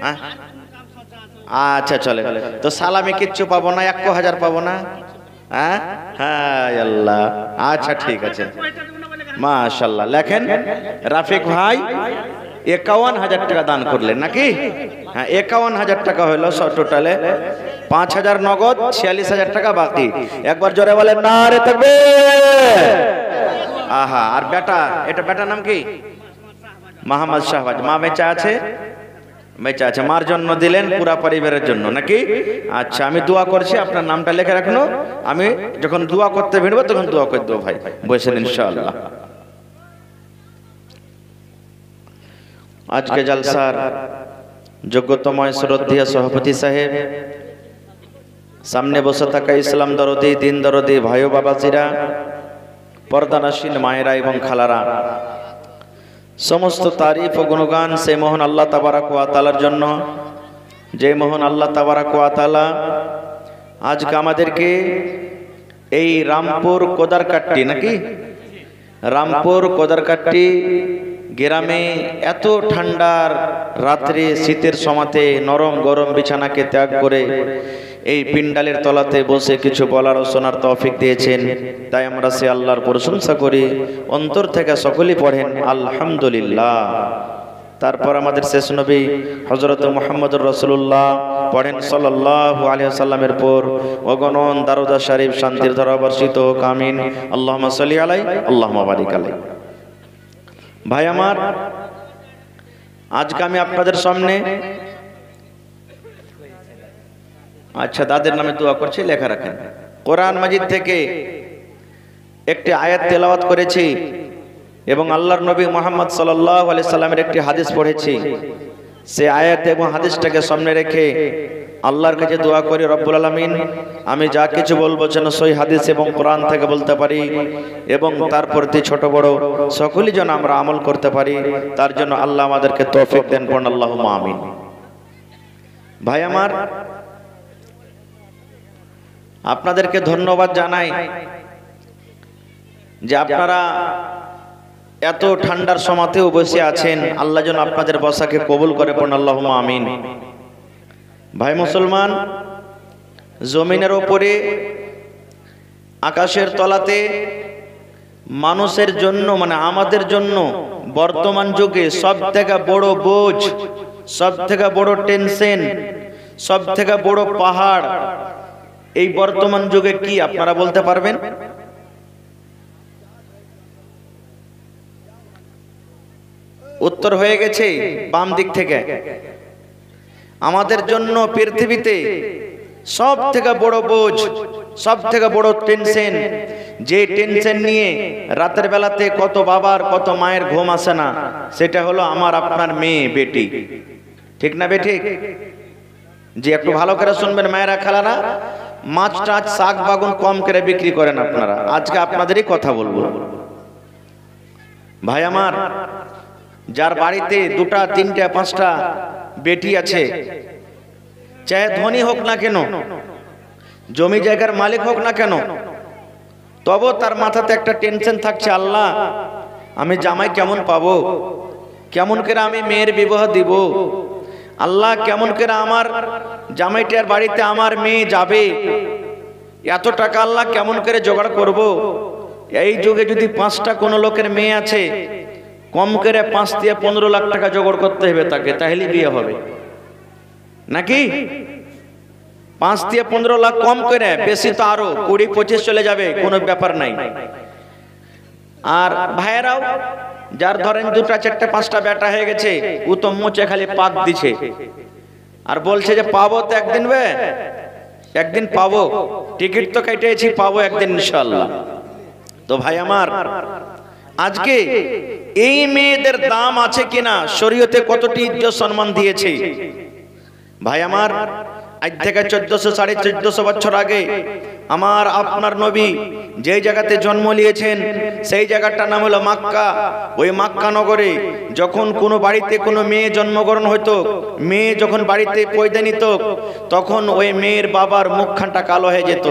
হ্যাঁ আচ্ছা চলেন, তো সালামি কিচ্ছু পাবো না, 1,000 পাবো না। হ্যাঁ হ্যাঁ আল্লাহ, আচ্ছা ঠিক আছে। মাশাআল্লাহ। লেখেন রাফিক ভাই 51,000 টাকা দান করলেন নাকি? হ্যাঁ 51,000 টাকা হলো সব টোটালে, 5,000 নগদ, 46,000 টাকা বাকি। একবার জোরে বলেন নারে তাকবীর। আহা, আর বেটা, এটা বেটার নাম কি? মোহাম্মদ শাহবাজ। মা বেঁচে আছে? বেঁচে আছে। মার জন্য দিলেন, পুরা পরিবারের জন্য নাকি? আচ্ছা আমি দোয়া করছি, আপনার নামটা লিখে রাখুন, আমি যখন দোয়া করতে ভিড়ব তখন দোয়া করে দেবো। ভাই বসেন ইনশাআল্লাহ। আজকে জলসার যোগ্যতম শ্রদ্ধেয় সভাপতি সাহেব, সামনে বসে থাকা ইসলাম দরদি, দিন দরদি ভাই ও বাবাজিরা, পর্দানাসীন মায়েরা এবং খালারা, সমস্ত তারিফ ও গুণগান সেই মহান আল্লাহ তাবারাক ওয়া তাআলার জন্য, যে মহান আল্লাহ তাবারাক ওয়া তাআলা আজকে আমাদেরকে এই রামপুর কোদারকাট্টি নাকি, রামপুর কোদারকাট্টি গ্রামে এত ঠান্ডার রাত্রে, শীতের সমাতে নরম গরম বিছানাকে ত্যাগ করে এই পিন্ডালের তলাতে বসে কিছু বলার ও শোনার তৌফিক দিয়েছেন, তাই আমরা সে আল্লাহর প্রশংসা করি। অন্তর থেকে সকলেই পড়েন আলহামদুলিল্লাহ। তারপর আমাদের শেষ নবী হযরত মুহাম্মদুর রাসূলুল্লাহ পড়েন সাল্লাল্লাহু আলাইহি ওয়াসাল্লামের পর অগণন দারুদ শরীফ শান্তির ধারা বর্ষিত হোক, আমিন। আল্লাহুম্মা সাল্লি আলাইহি আল্লাহুম্মা বারিক আলাইহি। ভাই আমার, আজকে আমি আপনাদের সামনে, আচ্ছা দাদের নামে দোয়া করছি, লেখা রাখেন। কোরআন মাজিদ থেকে একটি আয়াত তেলাওয়াত করেছি এবং আল্লাহর নবী মুহাম্মদ সাল্লাল্লাহু আলাইহি সাল্লামের একটি হাদিস পড়েছি। সেই আয়াত এবং হাদিসটাকে সামনে রেখে আল্লাহর কাছে দোয়া করি, রব্বুল আলামিন আমি যা কিছু বলবো যেন সই হাদিস এবং কোরআন থেকে বলতে পারি এবং তার প্রতি ছোট বড় সকলেই যেন আমরা আমল করতে পারি, তার জন্য আল্লাহ আমাদেরকে তৌফিক দেন, পড়ুন আল্লাহুম্মা আমিন। ভাই আমার, আপনাদেরকে ধন্যবাদ জানাই যে আপনারা এত ঠান্ডার সময়তেও বসে আছেন। আল্লাহ যেন আপনাদের বসাকে কবুল করে, পড়ুন আল্লাহুম্মা আমিন। ভাই মুসলমান, জমিনের ওপরে আকাশের তলাতে মানুষের জন্য, মানে আমাদের জন্য বর্তমান যুগে সব থেকে বড় বোঝ, সব থেকে বড় টেনশন, সব থেকে বড় পাহাড় এই বর্তমান যুগে কি আপনারা বলতে পারবেন? উত্তর হয়ে গেছে বাম দিক থেকে। আমাদের জন্য পৃথিবীতে সব থেকে বড় বোঝ, সব থেকে বড় টেনশন, যে টেনশন নিয়ে রাতের বেলাতে কত বাবার কত মায়ের ঘুম আসে না, সেটা হলো আমার আপনার মেয়ে বেটি। ঠিক না বেঠিক? যে একটু ভালো করে শুনবেন মায়েরা খালারা, মাছ টাছ শাক বাগুন কম করে বিক্রি করেন আপনারা। আজকে আপনাদেরই কথা বলবো। ভাই আমার, যার বাড়িতে দুটা তিনটা পাঁচটা বেটি আছে, চাহে ধনী হোক না কেন, জমি জায়গার মালিক হোক না কেন, তবু তার মাথাতে একটা টেনশন থাকছে, আল্লাহ আমি জামাই কেমন পাবো, কেমন করে আমি মেয়ের বিবাহ দিব, আল্লাহ কেমন করে আমার জামাইটার বাড়িতে আমার মেয়ে যাবে, এত টাকা আল্লাহ কেমন করে জোগাড় করব। এই যুগে যদি পাঁচটা কোনো লোকের মেয়ে আছে, কম করে 5 থেকে 15 লাখ টাকা জোগাড় করতে হবে তাকে, তাহলে বিয়ে হবে নাকি? 5 থেকে 15 লাখ কম করে, বেশি তো আরো 20-25 চলে যাবে, কোনো ব্যাপার নাই। আর ভাইয়েরাও যার ধরেন 2টা 4টা 5টা বেটা হয়ে গেছে, ও তো মুচে খালি পাক দিছে আর বলছে যে পাবো তো একদিন, একদিন পাবো, টিকিট তো কেটেছি, পাবো একদিন ইনশাআল্লাহ। তো ভাই আমার, আজকে এই মেয়েদের দাম আছে কিনা, শরীয়তে কতটি ইজ্জত সম্মান দিয়েছে ভাই আমার। আজ থেকে 1400-1450 বছর আগে আমার আপনার নবী যেই জায়গাতে জন্ম নিয়েছেন, সেই জায়গাটার নাম হলো মক্কা। ওই মক্কা নগরে যখন কোনো বাড়িতে কোনো মেয়ে জন্মগ্রহণ হতো, মেয়ে যখন বাড়িতে পয়দা নিত, তখন ওই মেয়ের বাবার মুখখানটা কালো হয়ে যেত।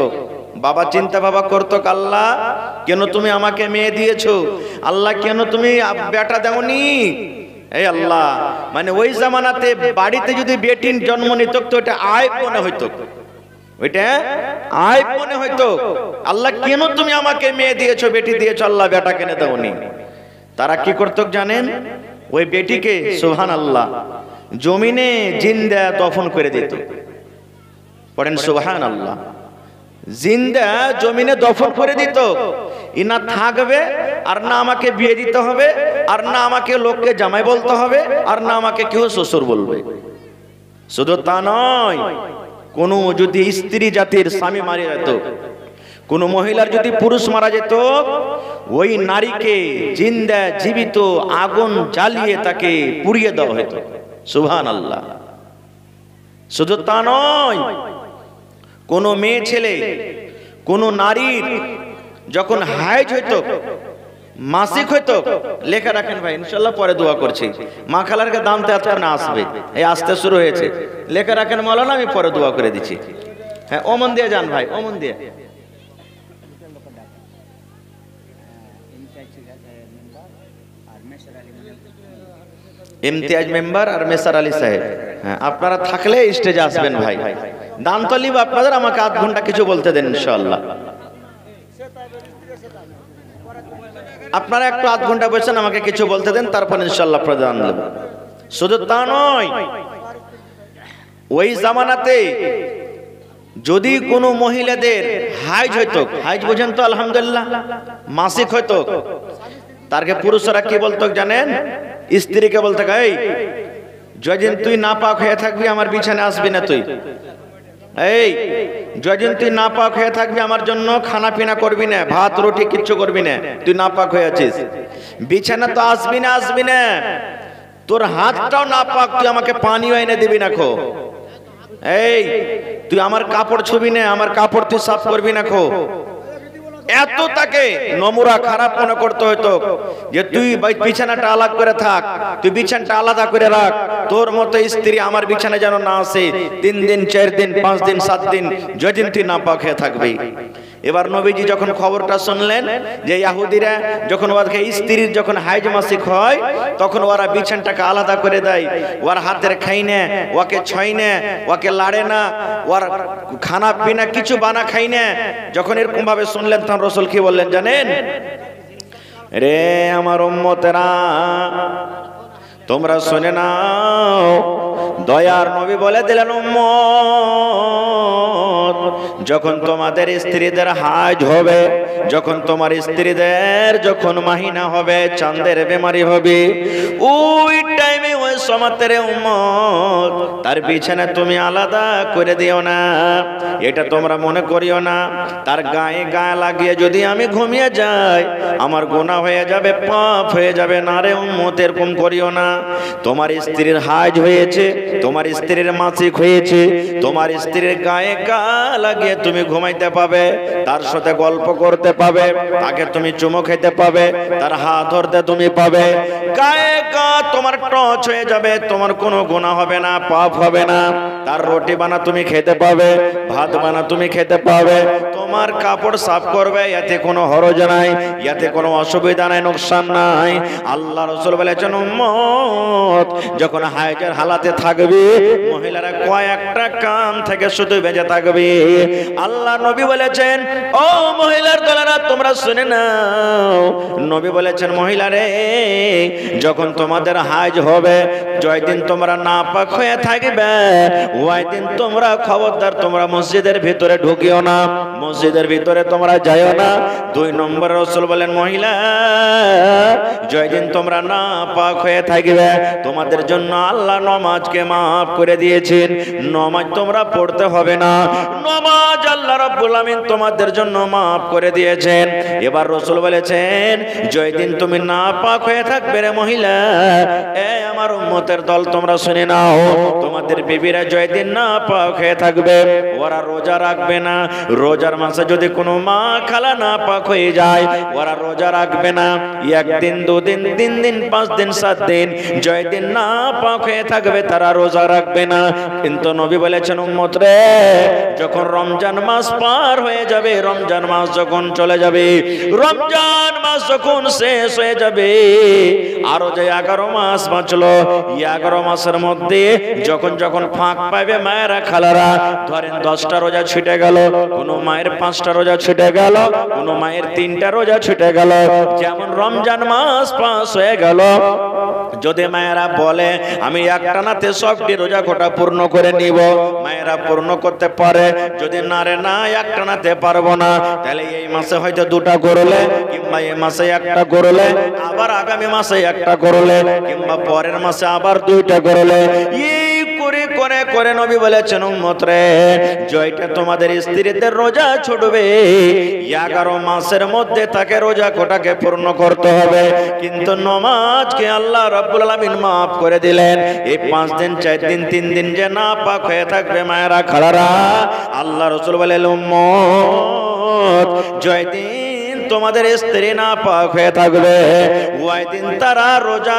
বাবা চিন্তা ভাবা করতো, আল্লাহ কেন তুমি আমাকে মেয়ে দিয়েছো, আল্লাহ কেন তুমি বেটা দাওনি। এই আল্লাহ, মানে ওই জামানাতে বাড়িতে যদি বেটির জন্ম নিত তো এটা আইব মনে হইতো, ওইটা আইব মনে হইতো। আল্লাহ কেন তুমি আমাকে মেয়ে দিয়েছো, বেটি দিয়েছো, আল্লাহ বেটা কেন দাওনি। তারা কি করতো জানেন? ওই বেটিকে সুবহানাল্লাহ জমিনে জিন্দা দফন করে দিত। পড়েন সুবহানাল্লাহ, জিন্দা জমিনে দফন করে দিত। ইনা থাকবে আর না আমাকে বিয়ে দিতে হবে, আর না আমাকে লোককে জামাই বলতে হবে, আর না আমাকে কেউ শ্বশুর বলবে। শুধু তা নয়, কোনো যদি স্ত্রী জাতির স্বামী মারা যেত, কোনো মহিলার যদি পুরুষ মারা যেত, ওই নারীকে জিন্দা জীবিত আগুন জ্বালিয়ে তাকে পুড়িয়ে দেওয়া হতো। সুবহানাল্লাহ। শুধু তা নয়, কোন মেয়ে ছেলে, কোন নারীর যখন হাইজ হইতো, মাসিক হইতো, লেখা রাখেন ভাই, ইনশাআল্লাহ পরে দোয়া করছি। মা খালারকে দামতে আজকে আসবে, এই আসতে শুরু হয়েছে, লেখা রাখেন মাওলানা, আমি পরে দোয়া করে দিচ্ছি। হ্যাঁ, ওমন দিয়ে যান ভাই, ওমন দিয়ে। ইমতিয়াজ মেম্বার আর মেসার আলী সাহেব, হ্যাঁ আপনারা থাকলে স্টেজে আসবেন ভাই। দান তো লিব আপনাদের, আমাকে আধ ঘন্টা কিছু বলতে দেন ইনশাআল্লাহ। আপনারা একটু আধ ঘন্টা বসেন, আমাকে কিছু বলতে দেন, তারপর ইনশাআল্লাহ প্রদান দেব। শুধু তা নয়, ওই জামানাতে যদি কোনো মহিলাদের হাইজ হইতো, হাইজ বোঝেন তো আলহামদুলিল্লাহ, মাসিক হইতো, তারকে পুরুষরা কি বলতো জানেন? স্ত্রীকে বলতো, এই যেদিন তুই নাপাক হয়ে থাকবি আমার বিছানায় আসবি না তুই, এই যেদিন তুই নাপাক হয়ে থাকবি আমার জন্য খানা পিনা করবি না, ভাত রুটি কিচ্ছু করবি না, তুই নাপাক হয়ে আছিস, বিছানা তো আসবি না, আসবি না, তোর হাতটাও নাপাক, তুই আমাকে পানিও এনে দিবি না খো, এই তুই আমার কাপড় ছুবি না, আমার কাপড় তুই সাফ করবি না খো। এত তাকে নম্রা খারাপ মনে করতে হতো যে তুই বিছানাটা আলাদা করে থাক, তুই বিছানাটা আলাদা করে রাখ, তোর মতো স্ত্রী আমার বিছানায় যেন না আসে 3 দিন 4 দিন 5 দিন 7 দিন, যেদিন তুই নাপাক হয়ে থাকবি। এবার নবীজি যখন খবরটা শুনলেন যে ইহুদিরা যখন ওকে স্ত্রীর যখন হাইজ মাসিক হয়, তখন ওরা বিছানাটাকে আলাদা করে দেয়, ওর হাতের খাই না, ওকে ছয় না, ওকে লাড়ে না, ওর খানা পিনা কিছু বানা খাই না। যখন এরকম ভাবে শুনলেন, তখন রাসূল কি বললেন জানেন? রে আমার উম্মতেরা, তোমরা শুনে নাও, দয়ার নবী বলে দিলেন, উম্মত যখন তোমাদের স্ত্রীদের হাজ হবে, যখন তোমার স্ত্রীদের যখন মাহিনা হবে, চাঁদের বেমারি হবে, ওই টাইমে ওই সমাতের উম্মত তার বিছানা তুমি আলাদা করে দিও না। এটা তোমরা মনে করিও না তার গায়ে গায়ে লাগিয়ে যদি আমি ঘুমিয়ে যাই আমার গুনাহ হয়ে যাবে, পাপ হয়ে যাবে। না রে উম্মত, এরকম করিও না। তোমার স্ত্রীর হাজ হয়েছে, তোমার স্ত্রীর মাসিক হয়েছে, তোমার স্ত্রীর গায়ে গা লাগিয়ে তুমি ঘুমাইতে পাবে, তার সাথে গল্প করতে পাবে, তাকে তুমি চুমো খেতে পাবে, তার হাত ধরতে তুমি পাবে, গায়ে গা তোমার টচ হয়ে যাবে, তোমার কোনো গুনাহ হবে না, পাপ হবে না। তার রুটি বানা তুমি খেতে পাবে, ভাত বানা তুমি খেতে পাবে, তোমার কাপড় সাফ করবে, এতে কোনো হরজ নাই, এতে কোনো অসুবিধা নাই, নোকসান নাই। আল্লাহ রাসূল বলেছেন উম্মত যখন হায়েজের হালাতে থাকবে মহিলারা কয়েকটা কাম থেকে শুধু বেঁচে থাকবে। আল্লাহ নবী বলেছেন ও মহিলার দলেরা তোমরা শুনে নাও, নবী বলেছেন মহিলারে যখন তোমাদের হাজ হবে, জয়দিন তোমরা নাপাক হয়ে থাকবে, ওই দিন তোমরা খবরদার তোমরা মসজিদের ভিতরে ঢুকিও না, মসজিদের ভিতরে তোমরা যাইও না। 2 নম্বর রাসূল বলেন মহিলা জয়দিন তোমরা নাপাক হয়ে থাকবে তোমাদের জন্য আল্লাহ নামাজকে maaf করে দিয়েছেন, নামাজ তোমরা পড়তে হবে না, নামাজ আল্লাহ রাব্বুল আমিন তোমাদের জন্য maaf করে দিয়েছেন। এবার রাসূল বলেছেন জয়দিন তুমি নাপাক হয়ে থাকবে রে মহিলা, এ আমার উম্মতের দল তোমরা শুনে নাও, তোমাদের বিবিরা জয়দিন নাপাক হয়ে থাকবে, ওরা রোজা রাখবে না। রোজার মাসে যদি কোনো মা খালা নাপাক হয়ে যায় ওরা রোজা রাখবে না, 1 দিন 2 দিন 3 দিন 5 দিন 7 দিন জয়দিন নাপাক হয়ে থাকবে তারা রোজা রাখবে না। কিন্তু নবী বলেছেন উম্মত রে যখন রমজান মাস পার হয়ে যাবে, রমজান মাস যখন চলে যাবে, রমজান মাস যখন শেষ হয়ে যাবে, আরো যে 11 মাস বাঁচলো, 11 মাসের মধ্যে যখন যখন ফাঁক পাবে মায়েরা খালারা, ধরেন 10টা রোজা ছুটে গেল, কোন মায়ের 5টা রোজা ছুটে গেল, কোন মায়ের 3টা রোজা ছুটে গেল, যেমন রমজান মাস পাস হয়ে গেল, যদি মায়েরা বলে আমি একটানাতে সবটি রোজা কোটা পূর্ণ করে নিব, মায়েরা পূর্ণ করতে পারে। যদি না রে না একটানাতে পারবো না, তাহলে এই মাসে হয়তো 2টা করলে, কিংবা এই মাসে 1টা করলে, আবার আগামী মাসে 1টা করলে, কিংবা পরের মাসে আবার 2টা করলে, এই করে করে করে নবী বলেছেন উম্মত রে জয়টা তোমাদের স্ত্রীদের রোজা ছুটবে, 11 মাসের মধ্যে তাকে রোজা কোটাকে পূর্ণ করতে হবে। কিন্তু নামাজকে আল্লাহ রাব্বুল আলামিন maaf করে দিলেন। এই 5 দিন 4 দিন 3 দিন যে নাপাক হয়ে থাকবে মায়েরা খালারা, আল্লাহ রাসূল বলেন উম্মত জয়দিন তোমাদের স্ত্রী নাপাক হয়ে থাকবে ওই দিন তারা রোজা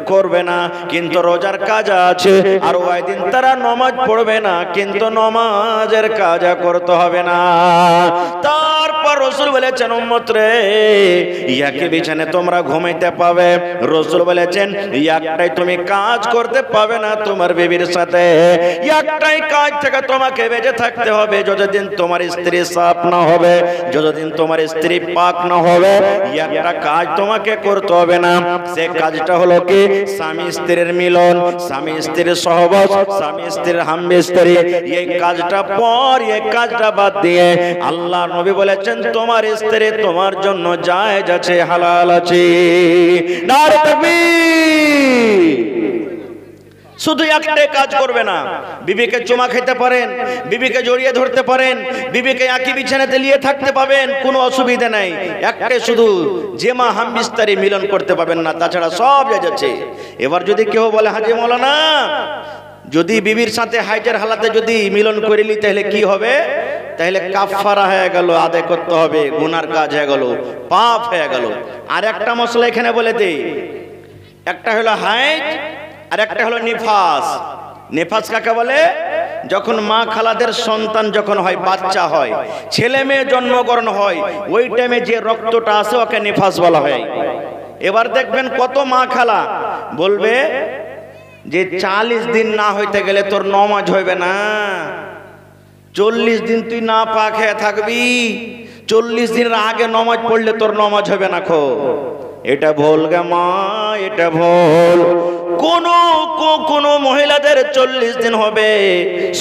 করবে না, কিন্তু রোজার কাজ আছে, আর ওই দিন তারা নামাজ পড়বে না, কিন্তু নামাজের কাজ করতে হবে না। তারপর রাসূল বলেছেন উম্মত রে ইয়াকে বিছানে তোমরা ঘুমাইতে পাবে, রাসূল বলেছেন একটাই তুমি কাজ করতে পাবে না তোমার বিবির সাথে, একটাই কাজ থেকে তোমাকে বেঁচে থাকতে হবে, যতদিন তোমার স্ত্রী সাফ না হবে, যতদিন তোমার স্ত্রী পাক না হবে, একটা কাজ তোমাকে করতে হবে না। সে কাজটা হলো কি স্বামী স্ত্রীর মিলন, স্বামী স্ত্রীর সহবাস, স্বামী স্ত্রীর হামবিস্তরি। এই কাজটা পর এই কাজটা বাদ দিয়ে আল্লাহ নবী বলেছেন তোমার স্ত্রী তোমার জন্য জায়েজ আছে, হালাল আছে। নারে তাকবীর। শুধু একটাই কাজ করবে না, বিবিকে চুমা খেতে পারেন, বিবিকে জড়িয়ে ধরতে পারেন, বিবিকে একই বিছানাতে নিয়ে থাকতে পাবেন, কোনো অসুবিধা নাই। একটাই শুধু জেমা হামবিস্তারি মিলন করতে পাবেন না, তাছাড়া সব যাচ্ছে। এবার যদি কেউ বলে হাজি মাওলানা যদি বিবির সাথে হাইজের হালাতে যদি মিলন করে নি তাহলে কি হবে? তাহলে কাফারা হয়ে গেল, আদায় করতে হবে, গুনার কাজ হয়ে গেল, পাপ হয়ে গেল। আর একটা মশলা এখানে বলে দেই, একটা হলো হাইজ আর একটা হলো নিফাস। নিফাস কাকে বলে? যখন মা খালাদের সন্তান যখন হয়, বাচ্চা হয়, ছেলে মেয়ে জন্মগ্রহণ হয়, ওই টাইমে যে রক্তটা আসে ওকে নিফাস বলা হয়। এবার দেখবেন কত মা খালা বলবে যে 40 দিন না হইতে গেলে তোর নামাজ হইবে না, 40 দিন তুই না পাক হয়ে থাকবি, 40 দিনের আগে নামাজ পড়লে তোর নামাজ হবে না। খো এটা ভুল গে মা, এটা ভুল। কোন মহিলাদের 40 দিন হবে,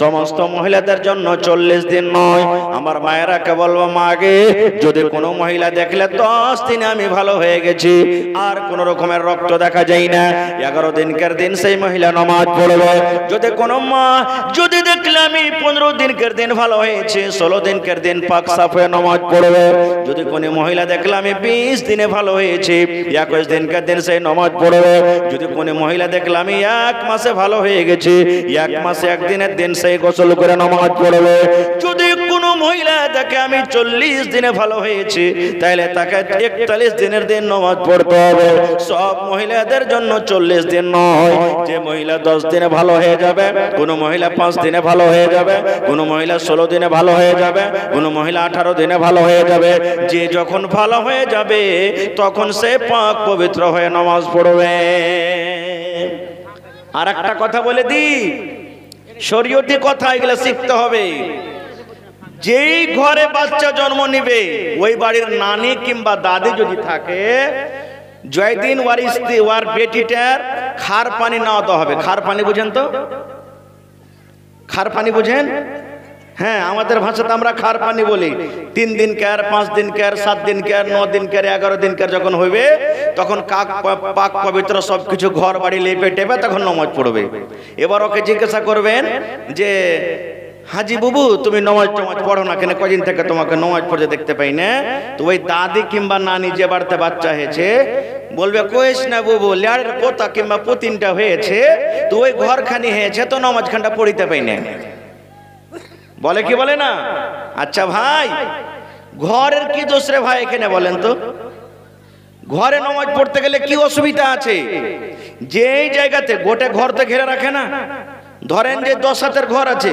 সমস্ত মহিলাদের জন্য 40 দিন নয়। আমার মায়েরাকে বলবো, মাগে যদি কোনো মহিলা দেখলে 10 দিনে আমি ভালো হয়ে গেছি, আর কোন রকমের রক্ত দেখা যায় না, 11 দিনকার দিন সেই মহিলা নামাজ পড়বে। যদি কোনো মা যদি দেখলে আমি 15 দিনকার দিন ভালো হয়েছে, 16 দিনকার দিন পাক সাফ হয়ে নামাজ পড়বে। যদি কোনো মহিলা দেখলে আমি 20 দিনে ভালো হয়েছি, 21 দিনকার দিন সেই নামাজ পড়বে। যদি কোনো মহিলা দেখলে আমি 1 মাসে ভালো হয়ে গেছি, 1 মাসে 1 দিনের দিন সেই গোসল করে নামাজ পড়বে। যদি কোনো মহিলা দেখে আমি 40 দিনে ভালো হয়েছি, তাহলে তাকে 41 দিনের দিন নামাজ পড়তে হবে। সব মহিলাদের জন্য 40 দিন নয়। যে মহিলা 10 দিনে ভালো হয়ে যাবে, কোন মহিলা 5 দিনে ভালো হয়ে যাবে, কোন মহিলা 16 দিনে ভালো হয়ে যাবে, কোন মহিলা 18 দিনে ভালো হয়ে যাবে। যে যখন ভালো হয়ে যাবে তখন সে পাক পবিত্র হয়ে নামাজ পড়বে। আর একটা কথা বলে দিই, শরীয়তি কথা এগুলো শিখতে হবে। যেই ঘরে বাচ্চা জন্ম নিবে ওই বাড়ির নানি কিংবা দাদি যদি থাকে, জয়দিন ওয়ার বেটিটার খার পানি না দেওয়া হবে। খার পানি বুঝেন তো? খার পানি বুঝেন? হ্যাঁ, আমাদের ভাষাতে আমরা খার পানি বলি। 3 দিন কার, 5 দিন কার, 7 দিন কার, 9 দিন কার, 11 দিন কার যখন হইবে তখন পাক পবিত্র সবকিছু ঘর বাড়ি লেপে টেপে তখন নামাজ পড়বে। এবার ওকে জিজ্ঞাসা করবেন যে, হাজি বুবু তুমি নামাজ পড়ো না কেন, কদিন থেকে তোমাকে নামাজ পড়তে দেখতে পাই না? তো ওই দাদি কিংবা নানি যে বাড়িতে বাচ্চা হয়েছে বলবে, কইস না বুবু, ল্যাড়ের পোতা কিংবা পুতিনটা হয়েছে, তো ওই ঘরখানি হয়েছে, তো নামাজ খানটা পড়িতে পাই না। বলে কি বলে না? আচ্ছা ভাই, ঘরের কি দোষ রে ভাই এখানে বলেন তো? ঘরে নামাজ পড়তে গেলে কি অসুবিধা আছে? যেই জায়গাতে গোটা ঘর তো ঘিরে রাখে না। ধরেন যে 10 হাতের ঘর আছে,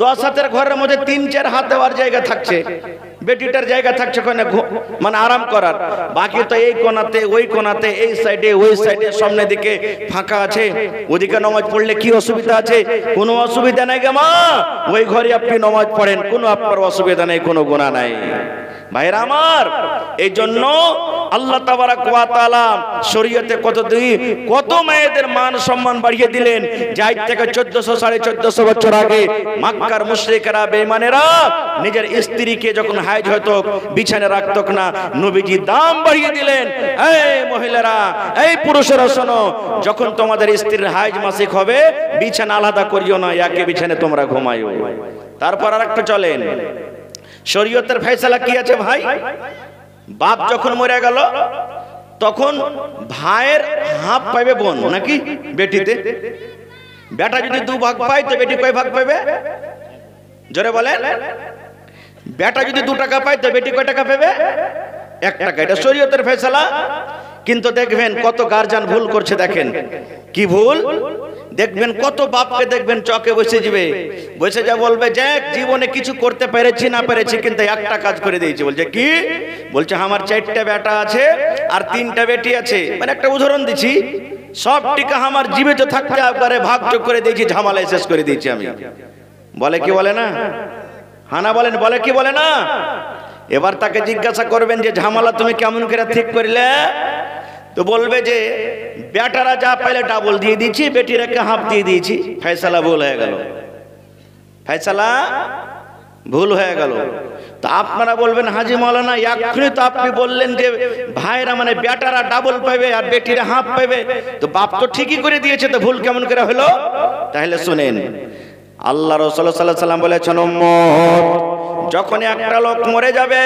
10 হাতের ঘরের মধ্যে 3-4 হাত দেওয়ার জায়গা থাকছে, বেটিটার জায়গা থাকছে মানে আরাম করার। বাকি তো এই কোনাতে ওই কোনাতে, এই সাইডে ওই সাইডে, সামনে দিকে ফাঁকা আছে, ওদিকে নামাজ পড়লে কি অসুবিধা আছে? কোনো অসুবিধা নাই গো মা, ওই ঘরে আপনি নামাজ পড়েন, কোনো আপনার অসুবিধা নেই, কোনো গুনাহ নাই। ভাইরা আমার, এই জন্য আল্লাহ তাবারাক ওয়া তাআলা শরীয়তে কত মায়েদের মান সম্মান বাড়িয়ে দিলেন। যাই থেকে 1400-1450 বছর আগে মক্কার মুশরিকরা বেঈমানেরা নিজের স্ত্রীকে যখন হাইজ হতো বিছানায় রাখতো না, নবীজি দাম বাড়িয়ে দিলেন। এই মহিলারা, এই পুরুষেরা শোনো, যখন তোমাদের স্ত্রীর হাইজ মাসিক হবে বিছানা আলাদা করিও না, একে বিছানায় তোমরা ঘুমাইও। তারপর আরেকটা চলেন, শরীয়তের ফয়সালা কি আছে ভাই? বাপ যখন মরে গেল তখন ভাইয়ের হাফ পাইবে বোন, নাকি বেটিতে? বেটা যদি 2 ভাগ পায় তো বেটি কয় ভাগ পাইবে? জোরে বলেন। বেটা যদি 2 টাকা পায় তো বেটি কয় টাকা পাবে? 1 টাকা। এটা শরীয়তের ফয়সালা। কিন্তু দেখবেন কত গার্জিয়ান ভুল করছে। দেখেন কি ভুল, দেখবেন কত বাপকে দেখবেন চকে বসে যাবে, বসে যা বলবে যে জীবনে কিছু করতে পেরেছি না পেরেছি কিন্তু একটা কাজ করে দিয়েছি। বলছে কি? বলছে আমার 4টা বেটা আছে আর 3টা বেটি আছে। মানে একটা উদাহরণ দিচ্ছি, সব টিকা আমার জীবিত থাকতে একবারে ভাগযোগ করে দিয়েছি, ঝামেলায় শেষ করে দিয়েছি আমি। বলে কি বলে না? হানা বলেন, বলে কি বলে না? এবার তাকে জিজ্ঞাসা করবেন যে ঝামেলা তুমি কেমন করে ঠিক করলে? তো বলবে যে বেটারা যা পাইলে ডাবল দিয়ে দিয়েছি, বেটিরাকে হাফ দিয়ে দিয়েছি। ফয়সালা ভুল হয়ে গেল, ফয়সালা ভুল হয়ে গেল। তো আপনারা বলবেন, হাজি মাওলানা এক্ষুনি তো আপনি বললেন যে ভাইরা মানে বেটারা ডাবল পাবে আর বেটিরা হাফ পাবে, তো বাপ তো ঠিকই করে দিয়েছে, তো ভুল কেমন করে হলো? তাহলে শুনেন, আল্লাহ রাসূল সাল্লাল্লাহু আলাইহি ওয়াসাল্লাম বলেছেন, উম্মত যখন একটা লোক মরে যাবে,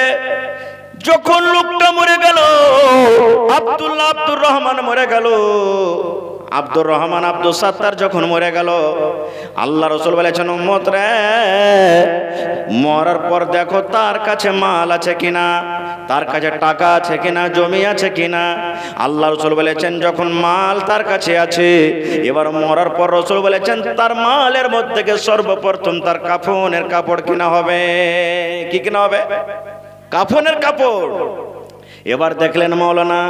যখন লোকটা মরে গেল, আব্দুর রহমান মরে গেল, আব্দুর রহমান আব্দুল সাত্তার যখন মরে গেল, আল্লাহ রাসূল বলেছেন, উম্মত রে, মরার পর দেখো তার কাছে মাল আছে কিনা, তার কাছে টাকা আছে কিনা, জমি আছে কিনা। আল্লাহ রাসূল বলেছেন যখন মাল তার কাছে আছে, এবার মরার পর রাসূল বলেছেন তার মালের মধ্যে থেকে সর্বপ্রথম তার কাফনের কাপড় কিনা হবে। কি কিনা হবে? কাফনের কাপড়। এবার দেখলেন মাওলানা,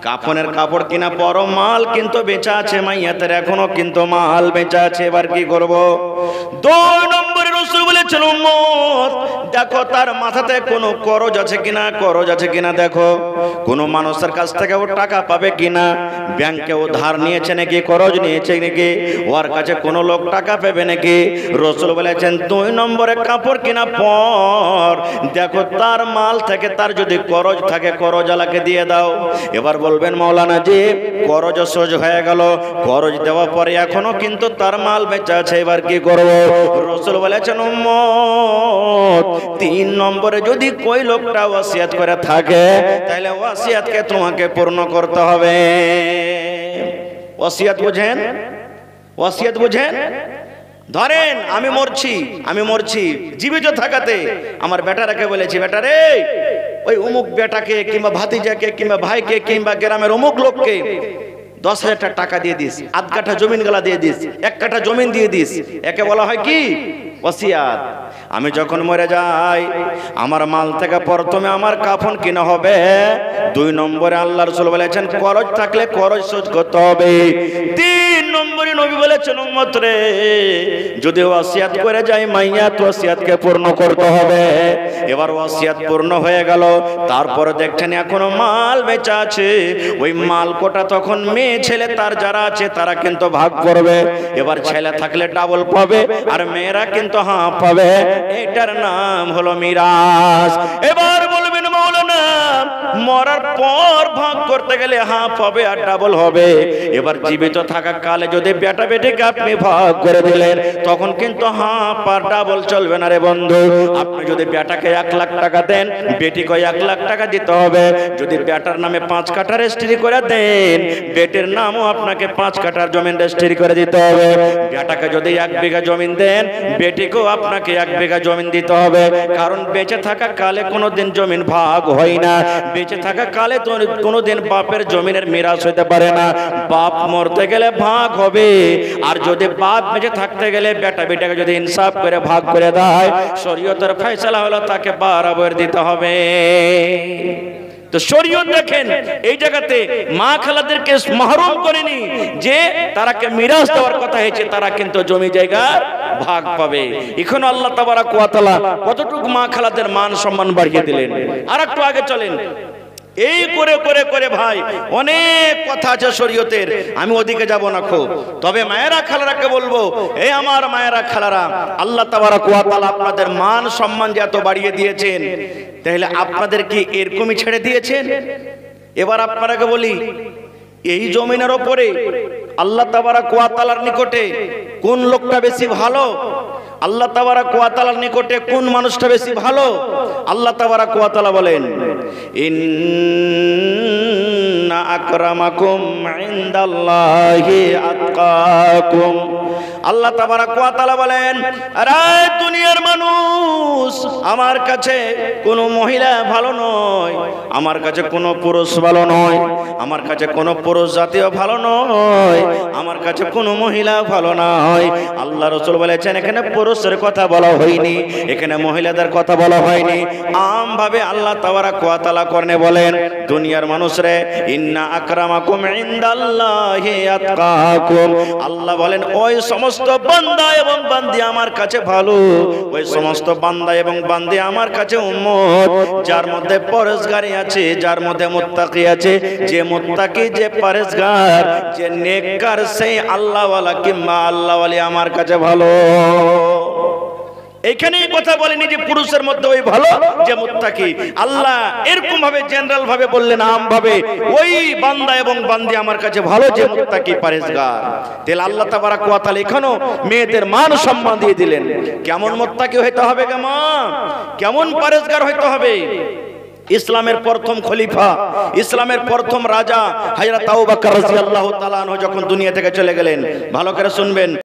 কাফনের কাপড় কিনা পর মাল কিন্তু বেচা আছে, মাইয়াতের এখনো কিন্তু মাল বেচা আছে। এবার কি করব? 2 নম্বরে রাসূল নবী বলেছেন উম্মত দেখো তার মাথাতে কোনো করজ আছে কিনা, করজ আছে কিনা দেখো, কোনো মানুষের কাছ থেকে ও টাকা পাবে কিনা, ব্যাংকে ও ধার নিয়েছে নাকি, করজ নিয়েছে নাকি, ওর কাছে কোনো লোক টাকা পাবে নাকি। রাসূল বলেছেন 2 নম্বরে কাপড় কিনা পর দেখো তার মাল থেকে তার যদি করজ থাকে করজ আলাকে দিয়ে দাও। এবার বলবেন মাওলানা জি করজ সোজ হয়ে গেল, করজ দেওয়ার পরে এখনো কিন্তু তার মাল বেচা আছে, এবার কি করব? রাসূল বলেছেন উম্মত 3 নম্বরে যদি কই লোকটা ওয়াসিয়াত করে থাকে তাহলে ওয়াসিয়াতকে তোমাকে পূর্ণ করতে হবে। ওয়াসিয়াত বুঝেন? ওয়াসিয়াত বুঝেন? ধরেন আমি মরছি জীবিত থাকাতে আমার বেটারাকে বলেছি, বেটা রে ওই অমুক বেটাকে কিংবা ভাতিজাকে কিংবা ভাইকে কিংবা গ্রামের অমুক লোককে 10,000 টাকা দিয়ে দিস, আধ কাঠা জমিন গলা দিয়ে দিস, 1 কাঠা জমিন দিয়ে দিস, একে বলা হয় কি? ওয়াসিয়াত। আমি যখন মরে যাই আমার মাল থেকে প্রথমে আমার কাফন কিনা হবে, 2 নম্বরে আল্লাহ রাসূল বলেছেন করজ থাকলে করজ শোধ করতে হবে, 3 নম্বরে নবী বলেছেন উম্মত রে যদি ওয়াসিয়াত করে যাই মাইয়াত ওয়াসিয়াতকে পূর্ণ করতে হবে। এবার ওয়াসিয়াত পূর্ণ হয়ে গেল, তারপরে দেখছেন এখনো মাল বেচা আছে, ওই মাল কোটা তখন মেয়ে ছেলে তার যারা আছে তারা কিন্তু ভাগ করবে। এবার ছেলে থাকলে ডাবল পাবে আর মেয়েরা কিন্তু হাফ পাবে, এটার নাম হলো মিরাস। এবার বলবেন মাওলানা মরার পর ভাগ করতে গেলে হাফ হবে আর ডাবল হবে, এবার জীবিত থাকা কালে যদি বেটা বেটিকে আপনি ভাগ করে দিলেন তখন কিন্তু হাফ আর ডাবল চলবে না রে বন্ধু। আপনি যদি বেটাকে 1 লাখ টাকা দেন বেটিকে 1 লাখ টাকা দিতে হবে। যদি বেটার নামে 5 কাঠা রেজিস্ট্রি করে দেন বেটির নামও আপনাকে 5 কাঠার জমিন রেজিস্ট্রি করে দিতে হবে। বেটাকে যদি 1 বিঘা জমিন দেন বেটিকেও আপনাকে 1 বিঘা জমিন দিতে হবে, কারণ বেঁচে থাকা কালে কোনোদিন জমিন ভাগ হয় না, বেঁচে থাকা কালে তো কোনোদিন বাপের জমিনের মিরাস হতে পারে না। বাপ মরতে গেলে ভাগ হবে, আর যদি বাপ বেঁচে থাকতে গেলে বেটা বেটাকে যদি ইনসাফ করে ভাগ করে দেয় শরীয়তের ফয়সালা হলো তাকে বরাবর দিতে হবে। তো শরীয়ত দেখেন এই জায়গাতে মা খালাদেরকে মাহরুম করেনি, যে তারাকে মিরাস দেওয়ার কথা হয়েছে তারা কিন্তু জমি জায়গার ভাগ পাবে। এখন আল্লাহ তাবারাক ওয়া তাআলা কতটুকু মা খালাদের মান সম্মান বাড়িয়ে দিলেন। আর একটু আগে চলেন, এই করে করে করে ভাই অনেক কথা আছে শরীয়তের, আমি ওদিকে যাব না খুব। তবে মায়েরা খালারাকে বলবো, এই আমার মায়েরা খালারা আল্লাহ তাবারাক ওয়া তাআলা আপনাদের মান সম্মান যে এত বাড়িয়ে দিয়েছেন তাহলে আপনাদের কি এরকমই ছেড়ে দিয়েছেন? এবার আপনারাকে বলি এই জমিনের উপরে আল্লাহ তাবারাক ওয়া তাআলার নিকটে কোন লোকটা বেশি ভালো? আল্লাহ তাবারাক ওয়া তাআলার নিকটে কোন মানুষটা বেশি ভালো? আল্লাহ তাবারাক ওয়া তাআলা বলেন ইন্না আকরামাকুম ইনদাল্লাহি আতকাকুম। আল্লাহ তাবারাক ওয়া তাআলা বলেন আরে দুনিয়ার মানুষ আমার কাছে কোনো মহিলা ভালো নয়, আমার কাছে কোনো পুরুষ ভালো নয়, আমার কাছে কোনো পুরুষ জাতীয় ভালো নয়, আমার কাছে কোনো মহিলা ভালো নয়। আল্লাহ রাসূল বলেছেন এখানে পুরুষের কথা বলা হয়নি, এখানে মহিলাদের কথা বলা হয়নি। আমভাবে আল্লাহ তাবারাক ওয়া তাআলা করনে বলেন দুনিয়ার মানুষরে ইন্না আকরামাকুম ইনদাল্লাহি আতকাকুম। আল্লাহ বলেন ওই সমস্ত বান্দা এবং বান্দি আমার কাছে ভালো, ওই সমস্ত বান্দা এবং বান্দি আমার কাছে উম্মত যার মধ্যে পরহেজগারি আছে, যার মধ্যে মুত্তাকি আছে। যে মুত্তাকি যে পরহেজগার যে নেককার সেই আল্লাহওয়ালা কিংবা আল্লাহওয়ালি আমার কাছে ভালো। এখানেই কথা বলেনি যে পুরুষের মধ্যে ওই ভালো যে মুত্তাকি। আল্লাহ এরকম ভাবে জেনারেল ভাবে বললেন, আম ভাবে ওই বান্দা এবং বান্দি আমার কাছে ভালো যে মুত্তাকি পরহেজগার। তাহলে আল্লাহ তাবারাক ওয়া তাআলা এখানেও মেয়েদের মান সম্মান দিয়ে দিলেন। কেমন মুত্তাকি হইতে হবে, কেমন পরহেজগার হইতে হবে? ইসলামের প্রথম খলিফা, ইসলামের প্রথম রাজা হযরত আবু বকর রাদিয়াল্লাহু তাআলা আনহু যখন দুনিয়া থেকে চলে গেলেন, ভালো করে শুনবেন।